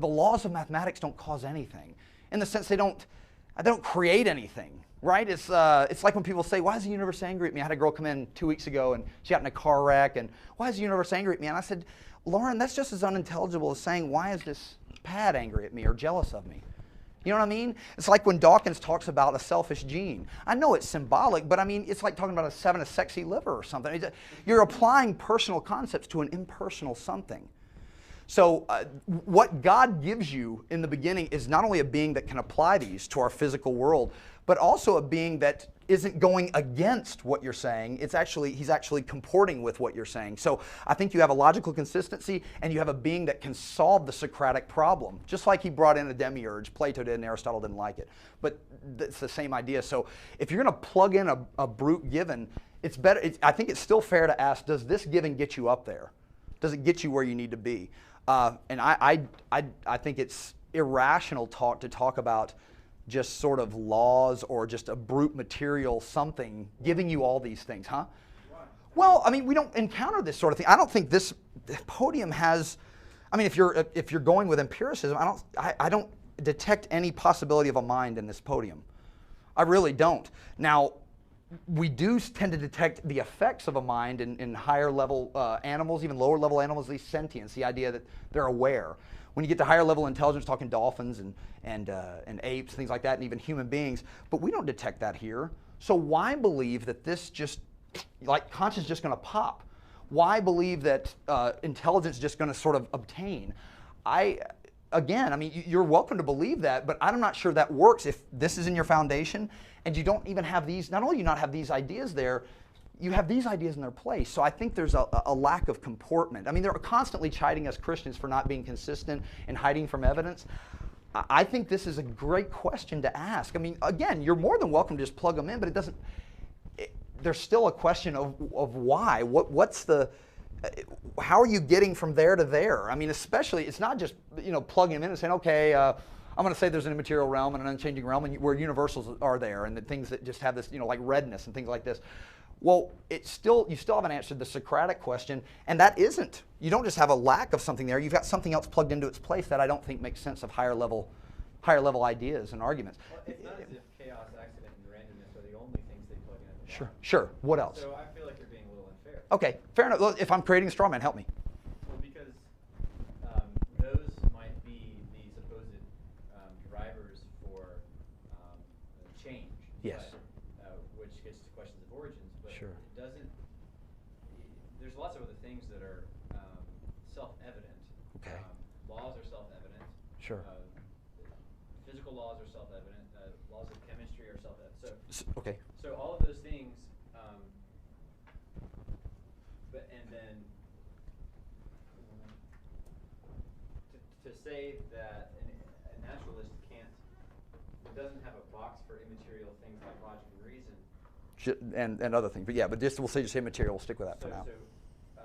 laws of mathematics don't cause anything, in the sense they don't create anything, right? It's like when people say, why is the universe angry at me? I had a girl come in 2 weeks ago and she got in a car wreck, and why is the universe angry at me? And I said, Lauren, that's just as unintelligible as saying, why is this pad angry at me or jealous of me? You know what I mean? It's like when Dawkins talks about a selfish gene. I know it's symbolic, but it's like talking about having a sexy liver or something. You're applying personal concepts to an impersonal something. So what God gives you in the beginning is not only a being that can apply these to our physical world, but also a being that isn't going against what you're saying. He's actually comporting with what you're saying. So I think you have a logical consistency, and you have a being that can solve the Socratic problem, just like he brought in a demiurge. Plato did, and Aristotle didn't like it. But it's the same idea. So if you're going to plug in a brute given, it's better. I think it's still fair to ask, does this given get you up there? Does it get you where you need to be? And I think it's irrational to talk about just sort of laws or just a brute material something giving you all these things, huh? Well, I mean, we don't encounter this sort of thing. I don't think this podium has. I mean, if you're going with empiricism, I don't detect any possibility of a mind in this podium. I really don't. Now, we do tend to detect the effects of a mind in higher level animals, even lower level animals, these sentience, the idea that they're aware. When you get to higher level intelligence, talking dolphins and apes, things like that, and even human beings, but we don't detect that here. So why believe that this just, like conscience is just going to pop? Why believe that intelligence is just going to sort of obtain? Again, I mean, you're welcome to believe that, but I'm not sure that works if this is in your foundation and you don't even have these, not only do you not have these ideas there, you have these ideas in their place. So I think there's a lack of comportment. I mean, they're constantly chiding us Christians for not being consistent and hiding from evidence. I think this is a great question to ask. I mean, again, you're more than welcome to just plug them in, but there's still a question of why. What's the, how are you getting from there to there? I mean, especially, it's not just, plugging them in and saying, okay, I'm going to say there's an immaterial realm and an unchanging realm, and where universals are there, and the things that just have this, like redness and things like this. Well, you still haven't answered the Socratic question, and that isn't. You don't just have a lack of something there. You've got something else plugged into its place that I don't think makes sense of higher level ideas and arguments. Well, it's not as if chaos, accident, and randomness are the only things they plug in at the Sure, bottom. sure. What else? So I feel like you're being a little unfair. Okay, fair enough. Well, if I'm creating a straw man, help me. Well, because those might be the supposed drivers for change. Yes. But, which gets to questions of origins. But Sure. it doesn't. There's lots of other things that are self-evident. Okay. Laws are self-evident. Sure. Physical laws are self-evident. Laws of chemistry are self-evident. Okay. So all of those things. And then to say that a naturalist doesn't have a box for immaterial things like logic and reason. And other things, but yeah, but we'll say material. We'll stick with that for now. So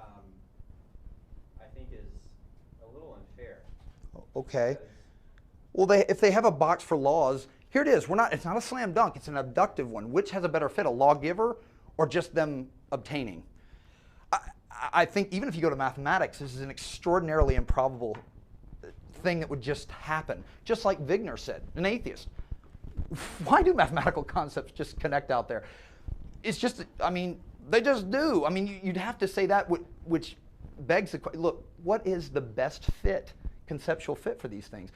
I think is a little unfair. Okay. Well, if they have a box for laws, here it is. It's not a slam dunk. It's an abductive one. Which has a better fit, a lawgiver or just them obtaining? I think even if you go to mathematics, this is an extraordinarily improbable thing that would just happen. Just like Wigner said, an atheist. Why do mathematical concepts just connect out there? It's just, I mean, they just do. I mean, you'd have to say that, which begs the question, look, what is the best fit, conceptual fit for these things?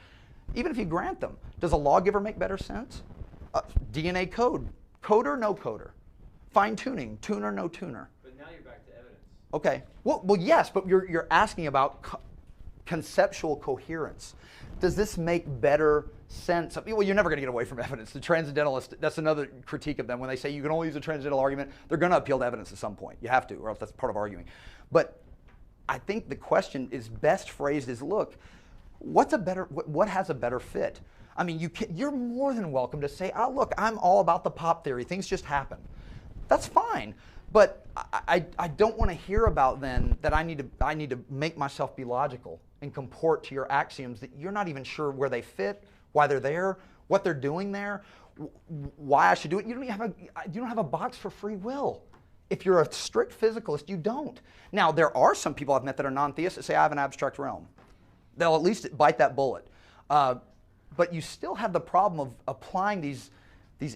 Even if you grant them, does a lawgiver make better sense? DNA code, coder, no coder. Fine tuning, tuner, no tuner. But now you're back to evidence. Okay. Well, yes, but you're asking about conceptual coherence. Does this make better sense? Well, you're never going to get away from evidence. The Transcendentalists, that's another critique of them. When they say you can only use a transcendental argument, they're going to appeal to evidence at some point. You have to, or else that's part of arguing. But I think the question is best phrased as, look, what has a better fit? I mean, you're more than welcome to say, oh, look, I'm all about the pop theory. Things just happen. That's fine. But I don't want to hear about then that I need to make myself be logical and comport to your axioms that you're not even sure where they fit, why they're there, what they're doing there, why I should do it. You don't have a box for free will. If you're a strict physicalist, you don't. Now, there are some people I've met that are non-theists that say I have an abstract realm. They'll at least bite that bullet. But you still have the problem of applying these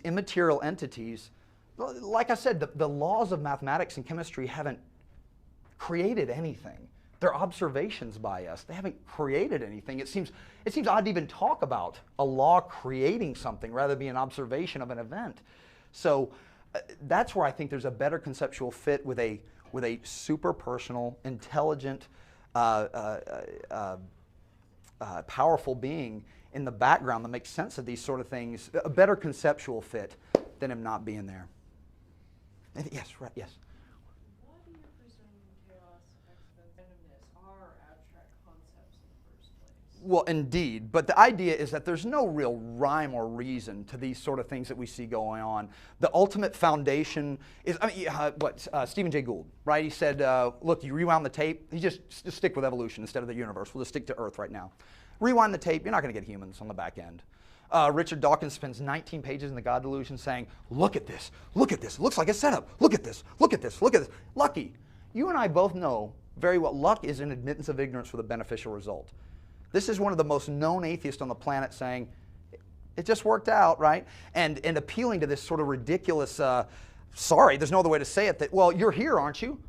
immaterial entities. Like I said, the laws of mathematics and chemistry haven't created anything. They're observations by us. They haven't created anything. It seems odd to even talk about a law creating something rather than be an observation of an event. So that's where I think there's a better conceptual fit with a super personal, intelligent, powerful being in the background that makes sense of these sort of things, a better conceptual fit than him not being there. Yes, right, yes. Why do you presume chaos, accidents, randomness are abstract concepts in the first place? Well, indeed, but the idea is that there's no real rhyme or reason to these sort of things that we see going on. The ultimate foundation is, Stephen Jay Gould, right? He said, look, you rewound the tape, you just stick with evolution instead of the universe. We'll just stick to Earth right now. Rewind the tape, you're not going to get humans on the back end. Richard Dawkins spends 19 pages in The God Delusion saying, look at this, it looks like a setup, look at this, look at this, look at this. Lucky, you and I both know very well, luck is an admittance of ignorance with a beneficial result. This is one of the most known atheists on the planet saying, it just worked out, right? And appealing to this sort of ridiculous, sorry, there's no other way to say it, that, well, you're here, aren't you?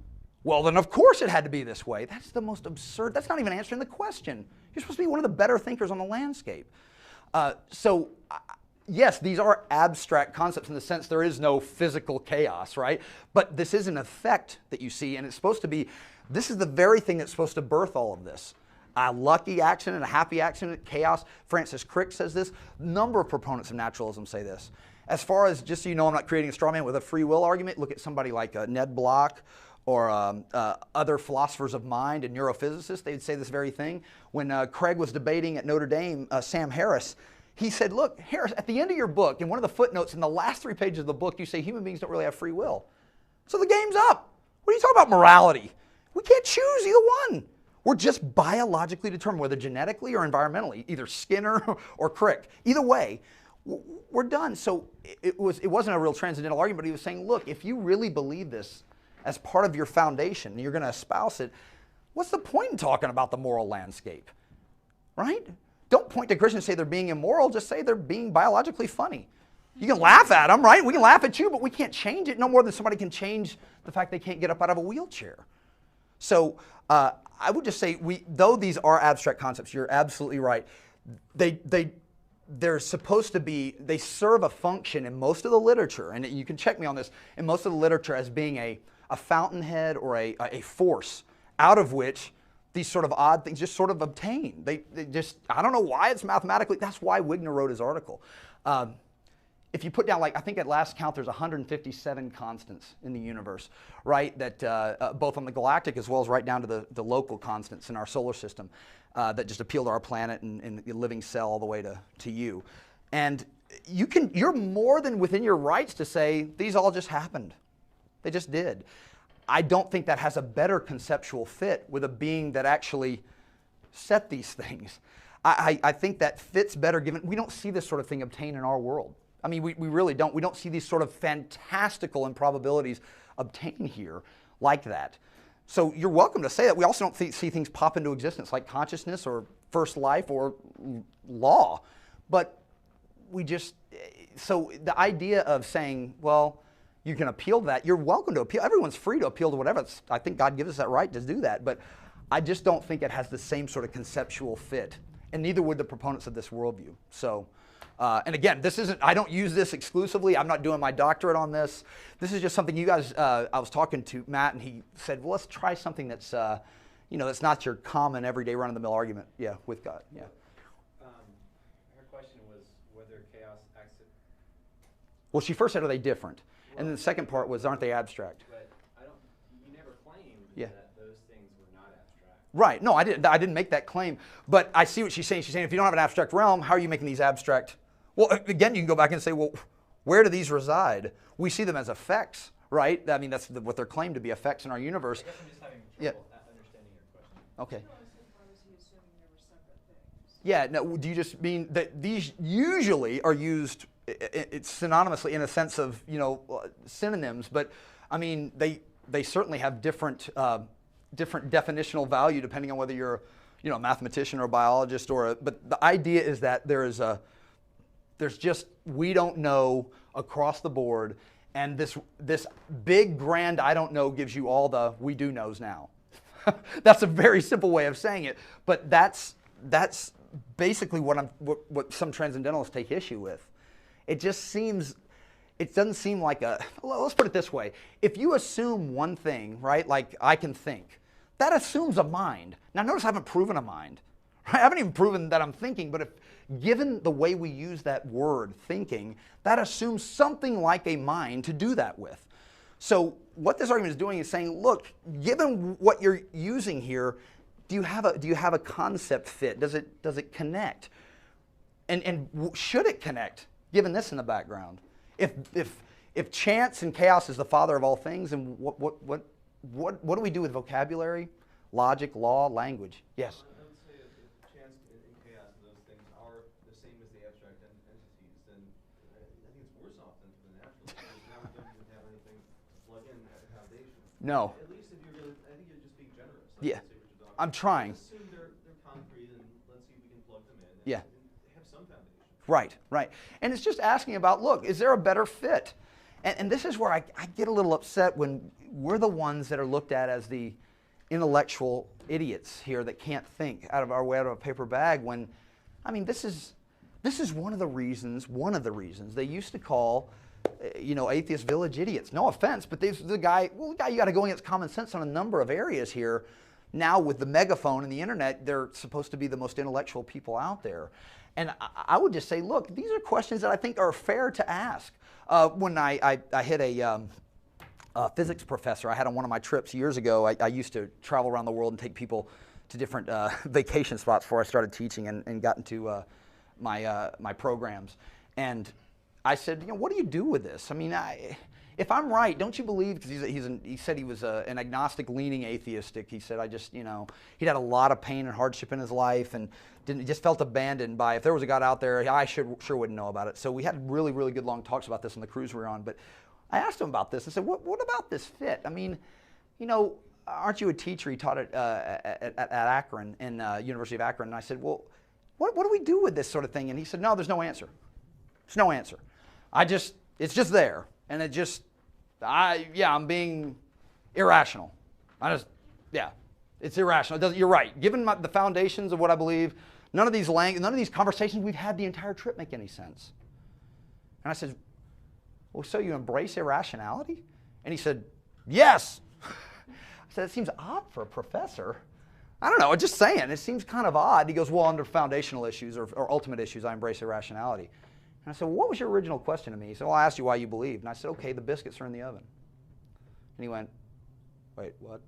Well, then of course it had to be this way. That's the most absurd, that's not even answering the question. You're supposed to be one of the better thinkers on the landscape. Yes, these are abstract concepts in the sense there is no physical chaos, right? But this is an effect that you see, and it's supposed to be, this is the very thing that's supposed to birth all of this. A lucky accident, a happy accident, chaos. Francis Crick says this. A number of proponents of naturalism say this. As far as, just so you know, I'm not creating a straw man with a free will argument, look at somebody like Ned Block or other philosophers of mind and neurophysicists. They'd say this very thing. When Craig was debating at Notre Dame, Sam Harris, he said, look, Harris, at the end of your book, in one of the footnotes in the last 3 pages of the book, you say human beings don't really have free will. So the game's up. What are you talking about morality? We can't choose either one. We're just biologically determined, whether genetically or environmentally, either Skinner or Crick. Either way, we're done. So it wasn't a real transcendental argument, but he was saying, look, if you really believe this as part of your foundation and you're going to espouse it, what's the point in talking about the moral landscape, right? Don't point to Christians and say they're being immoral, just say they're being biologically funny. You can laugh at them, right? We can laugh at you, but we can't change it no more than somebody can change the fact they can't get up out of a wheelchair. So I would just say, though these are abstract concepts, you're absolutely right. They're supposed to be, they serve a function in most of the literature, and you can check me on this, in most of the literature as being a fountainhead or a force out of which these sort of odd things just sort of obtain. They just, I don't know why it's mathematically, that's why Wigner wrote his article. If you put down, like, I think at last count there's 157 constants in the universe, right? That both on the galactic as well as right down to the local constants in our solar system that just appeal to our planet and the living cell all the way to you. And you're more than within your rights to say these all just happened. They just did. I don't think that has a better conceptual fit with a being that actually set these things. I think that fits better given we don't see this sort of thing obtain in our world. I mean, we really don't. We don't see these sort of fantastical improbabilities obtain here like that. So you're welcome to say that. We also don't see things pop into existence like consciousness or first life or law. But we just, so the idea of saying, well, you can appeal to that, you're welcome to appeal. Everyone's free to appeal to whatever. I think God gives us that right to do that. But I just don't think it has the same sort of conceptual fit. And neither would the proponents of this worldview. So. And again, this isn't, I don't use this exclusively. I'm not doing my doctorate on this. This is just something you guys, I was talking to Matt and he said, well, let's try something that's, that's not your common everyday run-of-the-mill argument. Yeah, with God, yeah. Her question was whether chaos accident. Well, she first said, are they different? And then the second part was, aren't they abstract? But you never claimed Yeah. that those things were not abstract. Right, no, I didn't make that claim. But I see what she's saying. She's saying, if you don't have an abstract realm, how are you making these abstract? Well, again, you can go back and say, well, where do these reside? We see them as effects, right? I mean, that's what they're claimed to be, effects in our universe. I guess I'm just having Yeah. trouble understanding your question. Okay. No, I said, why was he assuming they were separate things? Yeah, no, do you just mean that these usually are used it's synonymously in a sense of, synonyms, but I mean, they certainly have different definitional value depending on whether you're, a mathematician or a biologist but the idea is that there's just, we don't know across the board, and this big grand I don't know gives you all the we do knows now. That's a very simple way of saying it, but that's basically what some transcendentalists take issue with. It doesn't seem like let's put it this way. If you assume one thing, right, like I can think, that assumes a mind. Now notice I haven't proven a mind. I haven't even proven that I'm thinking, but if given the way we use that word, thinking, that assumes something like a mind to do that with. So what this argument is doing is saying, look, given what you're using here, do you have a concept fit? Does it connect? And should it connect, given this in the background? If chance and chaos is the father of all things, and what do we do with vocabulary, logic, law, language? Yes? I would say if chance and chaos and those things are the same as the abstract entities, then I think it's worse off than for the naturalist, because now we don't even have anything to plug in as a foundation. No. At least if you're really, I think you're just being generous. Yeah. Say what you're talking I'm about. trying. Assume they're concrete, and let's see if we can plug them in. Yeah. And have some foundation. Right, right. And it's just asking about, look, is there a better fit? And this is where I get a little upset when we're the ones that are looked at as the intellectual idiots here that can't think out of a paper bag, when, I mean, this is one of the reasons they used to call, atheist village idiots. No offense, but the guy you got to go against common sense on a number of areas here. Now with the megaphone and the internet, they're supposed to be the most intellectual people out there. And I would just say, look, these are questions that I think are fair to ask. When I hit a physics professor I had on one of my trips years ago, I used to travel around the world and take people to different vacation spots before I started teaching and got into my programs. And I said, what do you do with this? I mean, if I'm right, don't you believe, because he said he was an agnostic leaning atheistic. He said, he'd had a lot of pain and hardship in his life and just felt abandoned by, if there was a God out there, I sure wouldn't know about it. So we had really, really good long talks about this on the cruise we were on. But I asked him about this. I said, what about this fit? I mean, aren't you a teacher? He taught at Akron, in University of Akron. And I said, well, what do we do with this sort of thing? And he said, no, there's no answer. There's no answer. It's just there. And I'm being irrational. It's irrational. You're right. Given the foundations of what I believe, none of these conversations we've had the entire trip make any sense. And I said, well, so you embrace irrationality? And he said, yes. I said, it seems odd for a professor. I don't know, just saying, it seems kind of odd. He goes, well, under foundational issues or ultimate issues, I embrace irrationality. And I said, well, what was your original question to me? He said, well, I asked you why you believed. And I said, okay, the biscuits are in the oven. And he went, wait, what?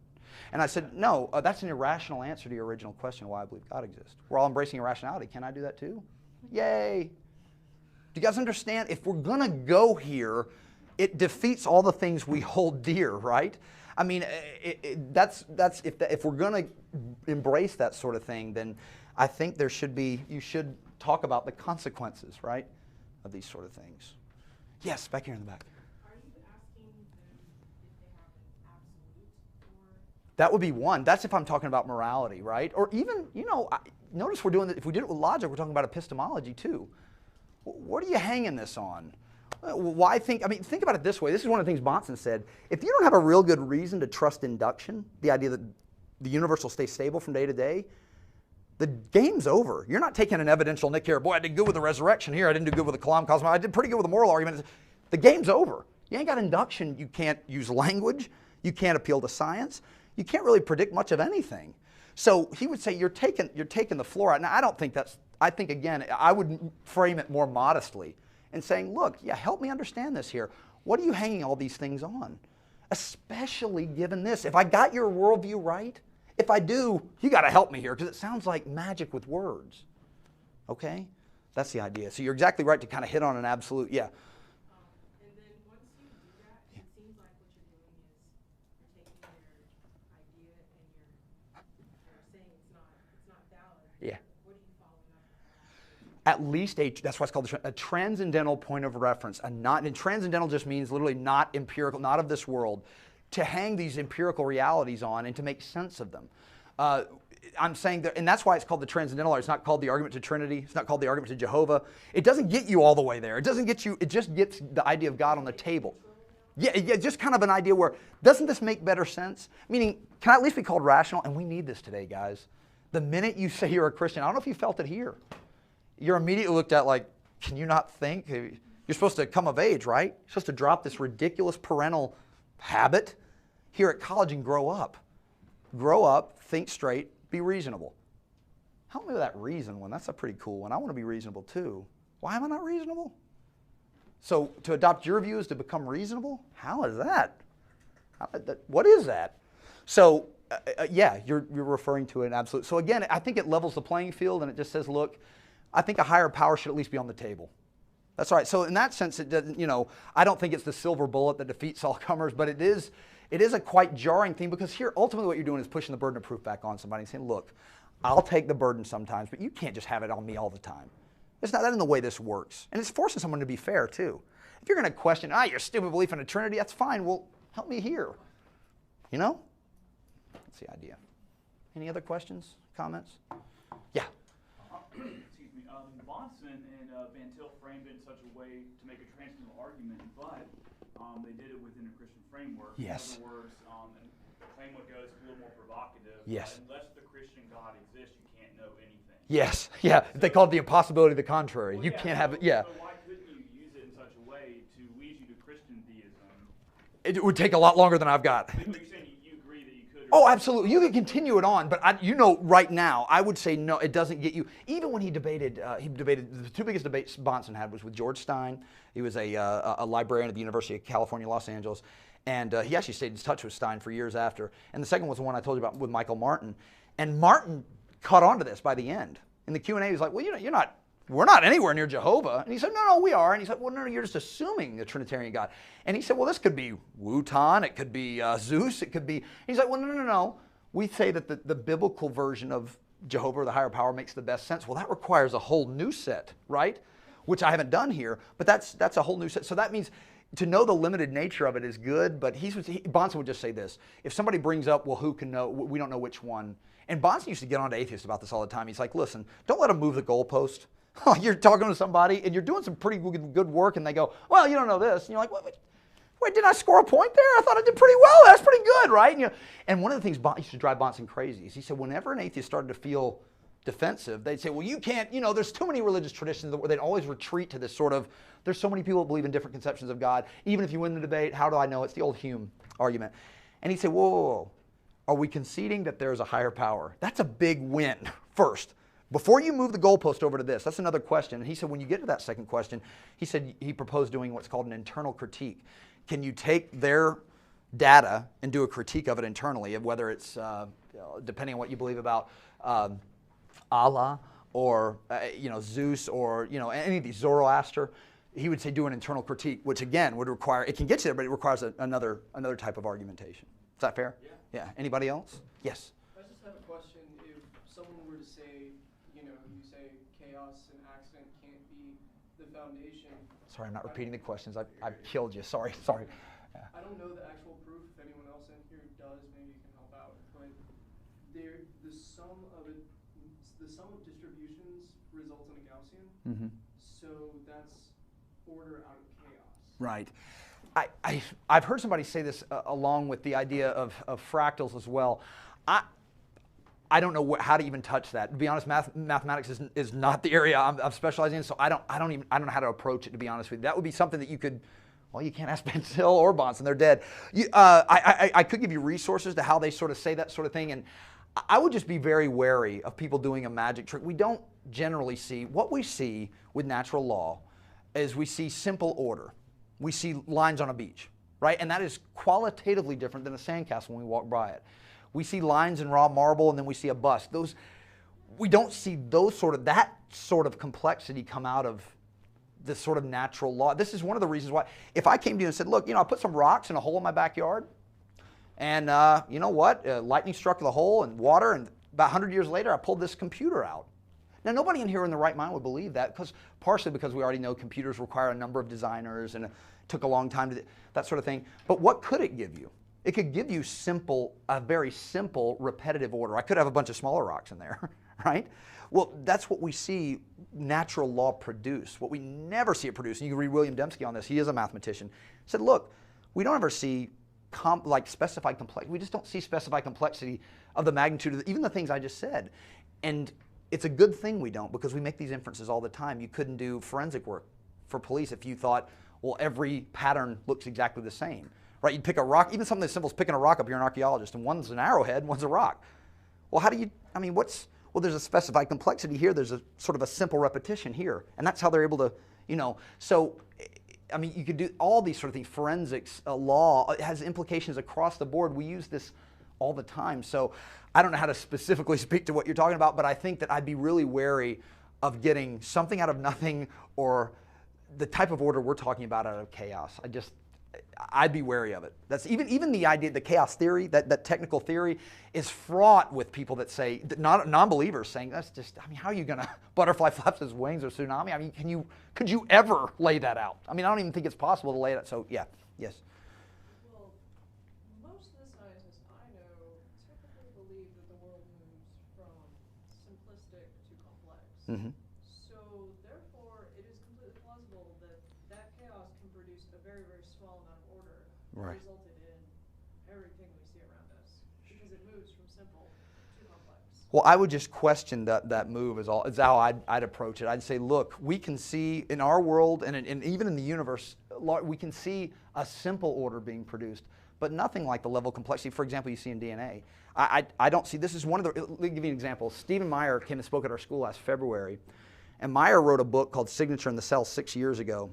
And I said, no, that's an irrational answer to your original question, why I believe God exists. We're all embracing irrationality. Can I do that too? Yay. Do you guys understand? If we're going to go here, it defeats all the things we hold dear, right? I mean, if we're going to embrace that sort of thing, then I think you should talk about the consequences, right, of these sort of things. Yes, back here in the back. Are you asking them if they have an absolute, or? That would be one. That's if I'm talking about morality, right? Or even, notice we're doing that. If we did it with logic, we're talking about epistemology too. What are you hanging this on? Why think about it this way. This is one of the things Bahnsen said. If you don't have a real good reason to trust induction, the idea that the universe will stay stable from day to day, the game's over. You're not taking an evidential nick here. Boy, I did good with the resurrection here. I didn't do good with the Kalam cosmos. I did pretty good with the moral argument. The game's over. You ain't got induction. You can't use language. You can't appeal to science. You can't really predict much of anything. So he would say you're taking the floor out. Now, I don't think that's, I think, again, I would frame it more modestly and saying, look, help me understand this here. What are you hanging all these things on? Especially given this. If I got your worldview right, if I do, you got to help me here because it sounds like magic with words. Okay? That's the idea. So you're exactly right to kind of hit on an absolute, yeah. And then once you do that, it seems like what you're doing is you're taking their idea and you're saying it's not valid. Yeah. What are you following up with? At least that's why it's called a transcendental point of reference. And transcendental just means literally not empirical, not of this world, to hang these empirical realities on and to make sense of them. I'm saying that, and that's why it's called the transcendental. It's not called the argument to Trinity. It's not called the argument to Jehovah. It doesn't get you all the way there. It doesn't get you, it just gets the idea of God on the table. Yeah, just kind of an idea where, doesn't this make better sense? Meaning, can I at least be called rational? And we need this today, guys. The minute you say you're a Christian, I don't know if you felt it here. You're immediately looked at like, can you not think? You're supposed to come of age, right? You're supposed to drop this ridiculous parental habit here at college and grow up. grow up, think straight, be reasonable. Help me with that reason one. That's a pretty cool one. I want to be reasonable too. Why am I not reasonable? So to adopt your view is to become reasonable? How is that? What is that? So yeah, you're referring to an absolute. So again, I think it levels the playing field and it just says, look, I think a higher power should at least be on the table. That's right. So in that sense, it doesn't, I don't think it's the silver bullet that defeats all comers, but it is a quite jarring thing because here, ultimately what you're doing is pushing the burden of proof back on somebody and saying, look, I'll take the burden sometimes, but you can't just have it on me all the time. It's not that in the way this works. And it's forcing someone to be fair too. If you're going to question, your stupid belief in a Trinity, that's fine. Well, help me here. That's the idea. Any other questions, comments? Yeah. Excuse me. Bonson and Van Til framed it in such a way to make a transcendental argument, but they did it within a Christian framework. Yes. In other words, and the claim would go is a little more provocative. Yes. Unless the Christian God exists, you can't know anything. Yes. Yeah. They called the impossibility of the contrary. Well, you can't have it. Yeah. So why couldn't you use it in such a way to lead you to Christian deism? It would take a lot longer than I've got. But you're saying you agree that you could? Oh, absolutely. You can continue it on, but right now, I would say no, it doesn't get you. Even when he debated the two biggest debates Bonson had was with George Stein. He was a librarian at the University of California, Los Angeles, and he actually stayed in touch with Stein for years after. And the second was the one I told you about with Michael Martin. And Martin caught on to this by the end. In the Q&A, he was like, well, we're not anywhere near Jehovah. And he said, no, we are. And he said, well, no, you're just assuming the Trinitarian God. And he said, well, this could be Wutan, it could be Zeus, it could be. And he's like, well, no. We say that the biblical version of Jehovah or the higher power makes the best sense. Well, that requires a whole new set, right? Which I haven't done here, but that's a whole new set. So that means to know the limited nature of it is good, but Bonson would just say this. If somebody brings up, well, who can know? We don't know which one. And Bonson used to get on to atheists about this all the time. He's like, listen, don't let them move the goalpost. You're talking to somebody and you're doing some pretty good work and they go, well, you don't know this. And you're like, wait, did I score a point there? I thought I did pretty well. That's pretty good, right? And one of the things used to drive Bonson crazy is he said whenever an atheist started to feel defensive, they'd say, well, you can't, there's too many religious traditions where they'd always retreat to this sort of, there's so many people that believe in different conceptions of God. Even if you win the debate, how do I know? It's the old Hume argument. And he'd say, whoa. Are we conceding that there's a higher power? That's a big win first. Before you move the goalpost over to this, that's another question. And he said when you get to that second question, he said he proposed doing what's called an internal critique. Can you take their data and do a critique of it internally, of whether it's, depending on what you believe about Allah or Zeus or any of these, Zoroaster, he would say do an internal critique, which again would require, it can get you there, but it requires another type of argumentation. Is that fair? Yeah. Yeah. Anybody else? Yes. I just have a question. If someone were to say, you say chaos and accident can't be the foundation. Sorry, I'm not repeating the questions. I've killed you. Sorry. Yeah. I don't know the actual proof. If anyone else in here does, maybe you can help out. But the sum of distributions results in a Gaussian. Mm-hmm. So that's order out of chaos. Right. I've heard somebody say this along with the idea of fractals as well. I don't know how to even touch that. To be honest, mathematics is not the area I'm specializing in, so I don't know how to approach it, to be honest with you. That would be something that you could, well, you can't ask Van Til or Bonson, they're dead. I could give you resources to how they sort of say that sort of thing, and I would just be very wary of people doing a magic trick. We don't generally see, what we see with natural law is we see simple order. We see lines on a beach, right? And that is qualitatively different than a sandcastle when we walk by it. We see lines in raw marble and then we see a bust. We don't see that sort of complexity come out of this sort of natural law. This is one of the reasons why, if I came to you and said, look, I put some rocks in a hole in my backyard, and you know what? Lightning struck the hole and water, and about 100 years later, I pulled this computer out. Now, nobody in here in the right mind would believe that, partially because we already know computers require a number of designers and it took a long time that sort of thing. But what could it give you? It could give you a very simple, repetitive order. I could have a bunch of smaller rocks in there, right? Well, that's what we see natural law produce. What we never see it produce, and you can read William Dembski on this, he is a mathematician, said, look, we don't ever see specified complexity. We just don't see specified complexity of the magnitude of even the things I just said. And it's a good thing we don't, because we make these inferences all the time. You couldn't do forensic work for police if you thought, well, every pattern looks exactly the same, right? You'd pick a rock, even something as simple as picking a rock up, you're an archaeologist, and one's an arrowhead, one's a rock. Well, how do you, I mean, well, there's a specified complexity here, there's a sort of a simple repetition here, and that's how they're able to, so, I mean, you could do all these sort of things. Forensics, law, it has implications across the board. We use this all the time. So I don't know how to specifically speak to what you're talking about, but I think that I'd be really wary of getting something out of nothing or the type of order we're talking about out of chaos. I'd be wary of it. That's even the idea, the chaos theory, that technical theory is fraught with people that say, non-believers saying, that's just, I mean, how are you gonna, butterfly flaps his wings or tsunami? I mean, could you ever lay that out? I mean, I don't even think it's possible to lay it out. So yeah, yes. Well, most of the scientists I know typically believe that the world moves from simplistic to complex. Mm-hmm. So therefore, it is completely plausible that chaos can produce a very, very small amount of order Right. that resulted in everything we see around us, because it moves from simple to complex. Well, I would just question that move is how I'd approach it. I'd say, look, we can see in our world and even in the universe, we can see a simple order being produced, but nothing like the level of complexity, for example, you see in DNA. I don't see, this is one of the, let me give you an example. Stephen Meyer came and spoke at our school last February, and Meyer wrote a book called Signature in the Cell 6 years ago.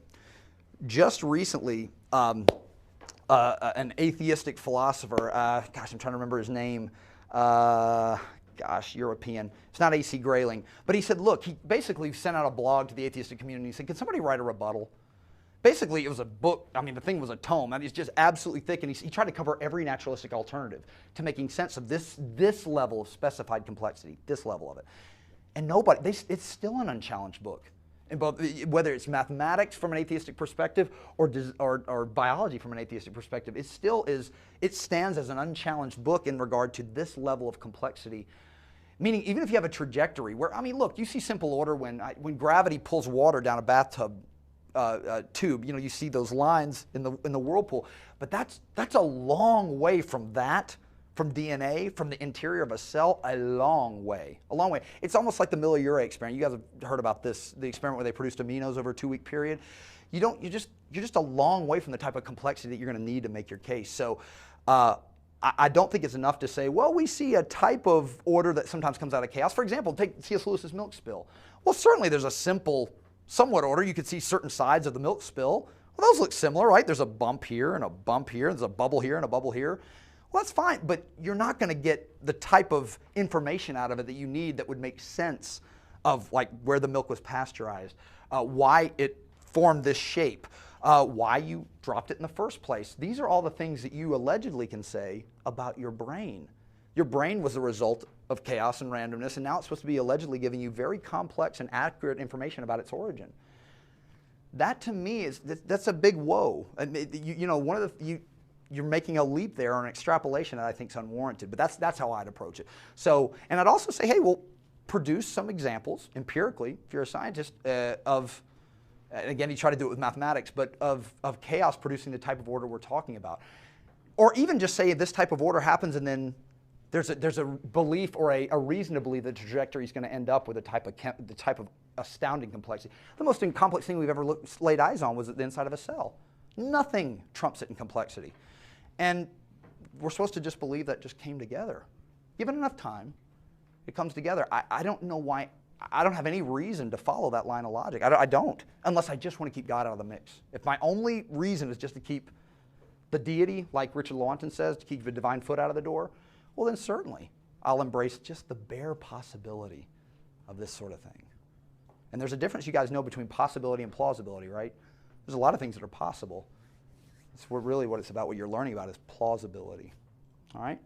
Just recently, an atheistic philosopher, gosh, I'm trying to remember his name, European. It's not A.C. Grayling. But he said, look, he basically sent out a blog to the atheistic community. He said, can somebody write a rebuttal? Basically, it was a book. I mean, the thing was a tome. I mean, it's just absolutely thick. And he tried to cover every naturalistic alternative to making sense of this level of specified complexity, this level of it. And nobody, it's still an unchallenged book. In both, whether it's mathematics from an atheistic perspective or biology from an atheistic perspective, it still is, it stands as an unchallenged book in regard to this level of complexity. Meaning, even if you have a trajectory where, I mean, look, you see simple order when gravity pulls water down a bathtub tube, you see those lines in the whirlpool. But that's a long way from that, from DNA, from the interior of a cell, a long way. It's almost like the Miller-Urey experiment. You guys have heard about this, the experiment where they produced aminos over a 2-week period. You're just a long way from the type of complexity that you're going to need to make your case. So I don't think it's enough to say, well, we see a type of order that sometimes comes out of chaos. For example, take C.S. Lewis's milk spill. Well, certainly there's a simple, somewhat order. You could see certain sides of the milk spill. Well, those look similar, right? There's a bump here and a bump here. There's a bubble here and a bubble here. Well, that's fine, but you're not going to get the type of information out of it that you need that would make sense of like where the milk was pasteurized, why it formed this shape, why you dropped it in the first place. These are all the things that you allegedly can say about your brain. Your brain was the result of chaos and randomness, and now it's supposed to be allegedly giving you very complex and accurate information about its origin. That to me that's a big whoa. And one of the you're making a leap there or an extrapolation that I think is unwarranted, but that's how I'd approach it. So, and I'd also say, hey, well, produce some examples empirically, if you're a scientist, of, and again, you try to do it with mathematics, but of chaos producing the type of order we're talking about. Or even just say this type of order happens and then there's a belief or a reason to believe the trajectory is going to end up with the type of astounding complexity. The most complex thing we've ever laid eyes on was at the inside of a cell. Nothing trumps it in complexity. And we're supposed to just believe that just came together. Given enough time, it comes together. I don't know why. I don't have any reason to follow that line of logic. I don't, unless I just want to keep God out of the mix. If my only reason is just to keep the deity, like Richard Lewontin says, to keep the divine foot out of the door, well then certainly I'll embrace just the bare possibility of this sort of thing. And there's a difference, you guys know, between possibility and plausibility, right? There's a lot of things that are possible. It's really what it's about, what you're learning about is plausibility. All right?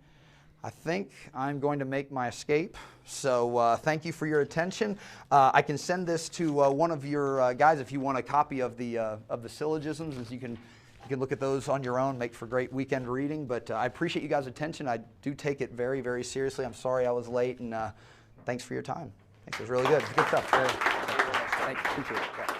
I think I'm going to make my escape, so thank you for your attention. I can send this to one of your guys if you want a copy of the syllogisms, as you can look at those on your own, make for great weekend reading. But I appreciate you guys' attention. I do take it very, very seriously. I'm sorry I was late, and thanks for your time. Thanks, it was really good. It's good stuff. Thanks, appreciate it. Yeah.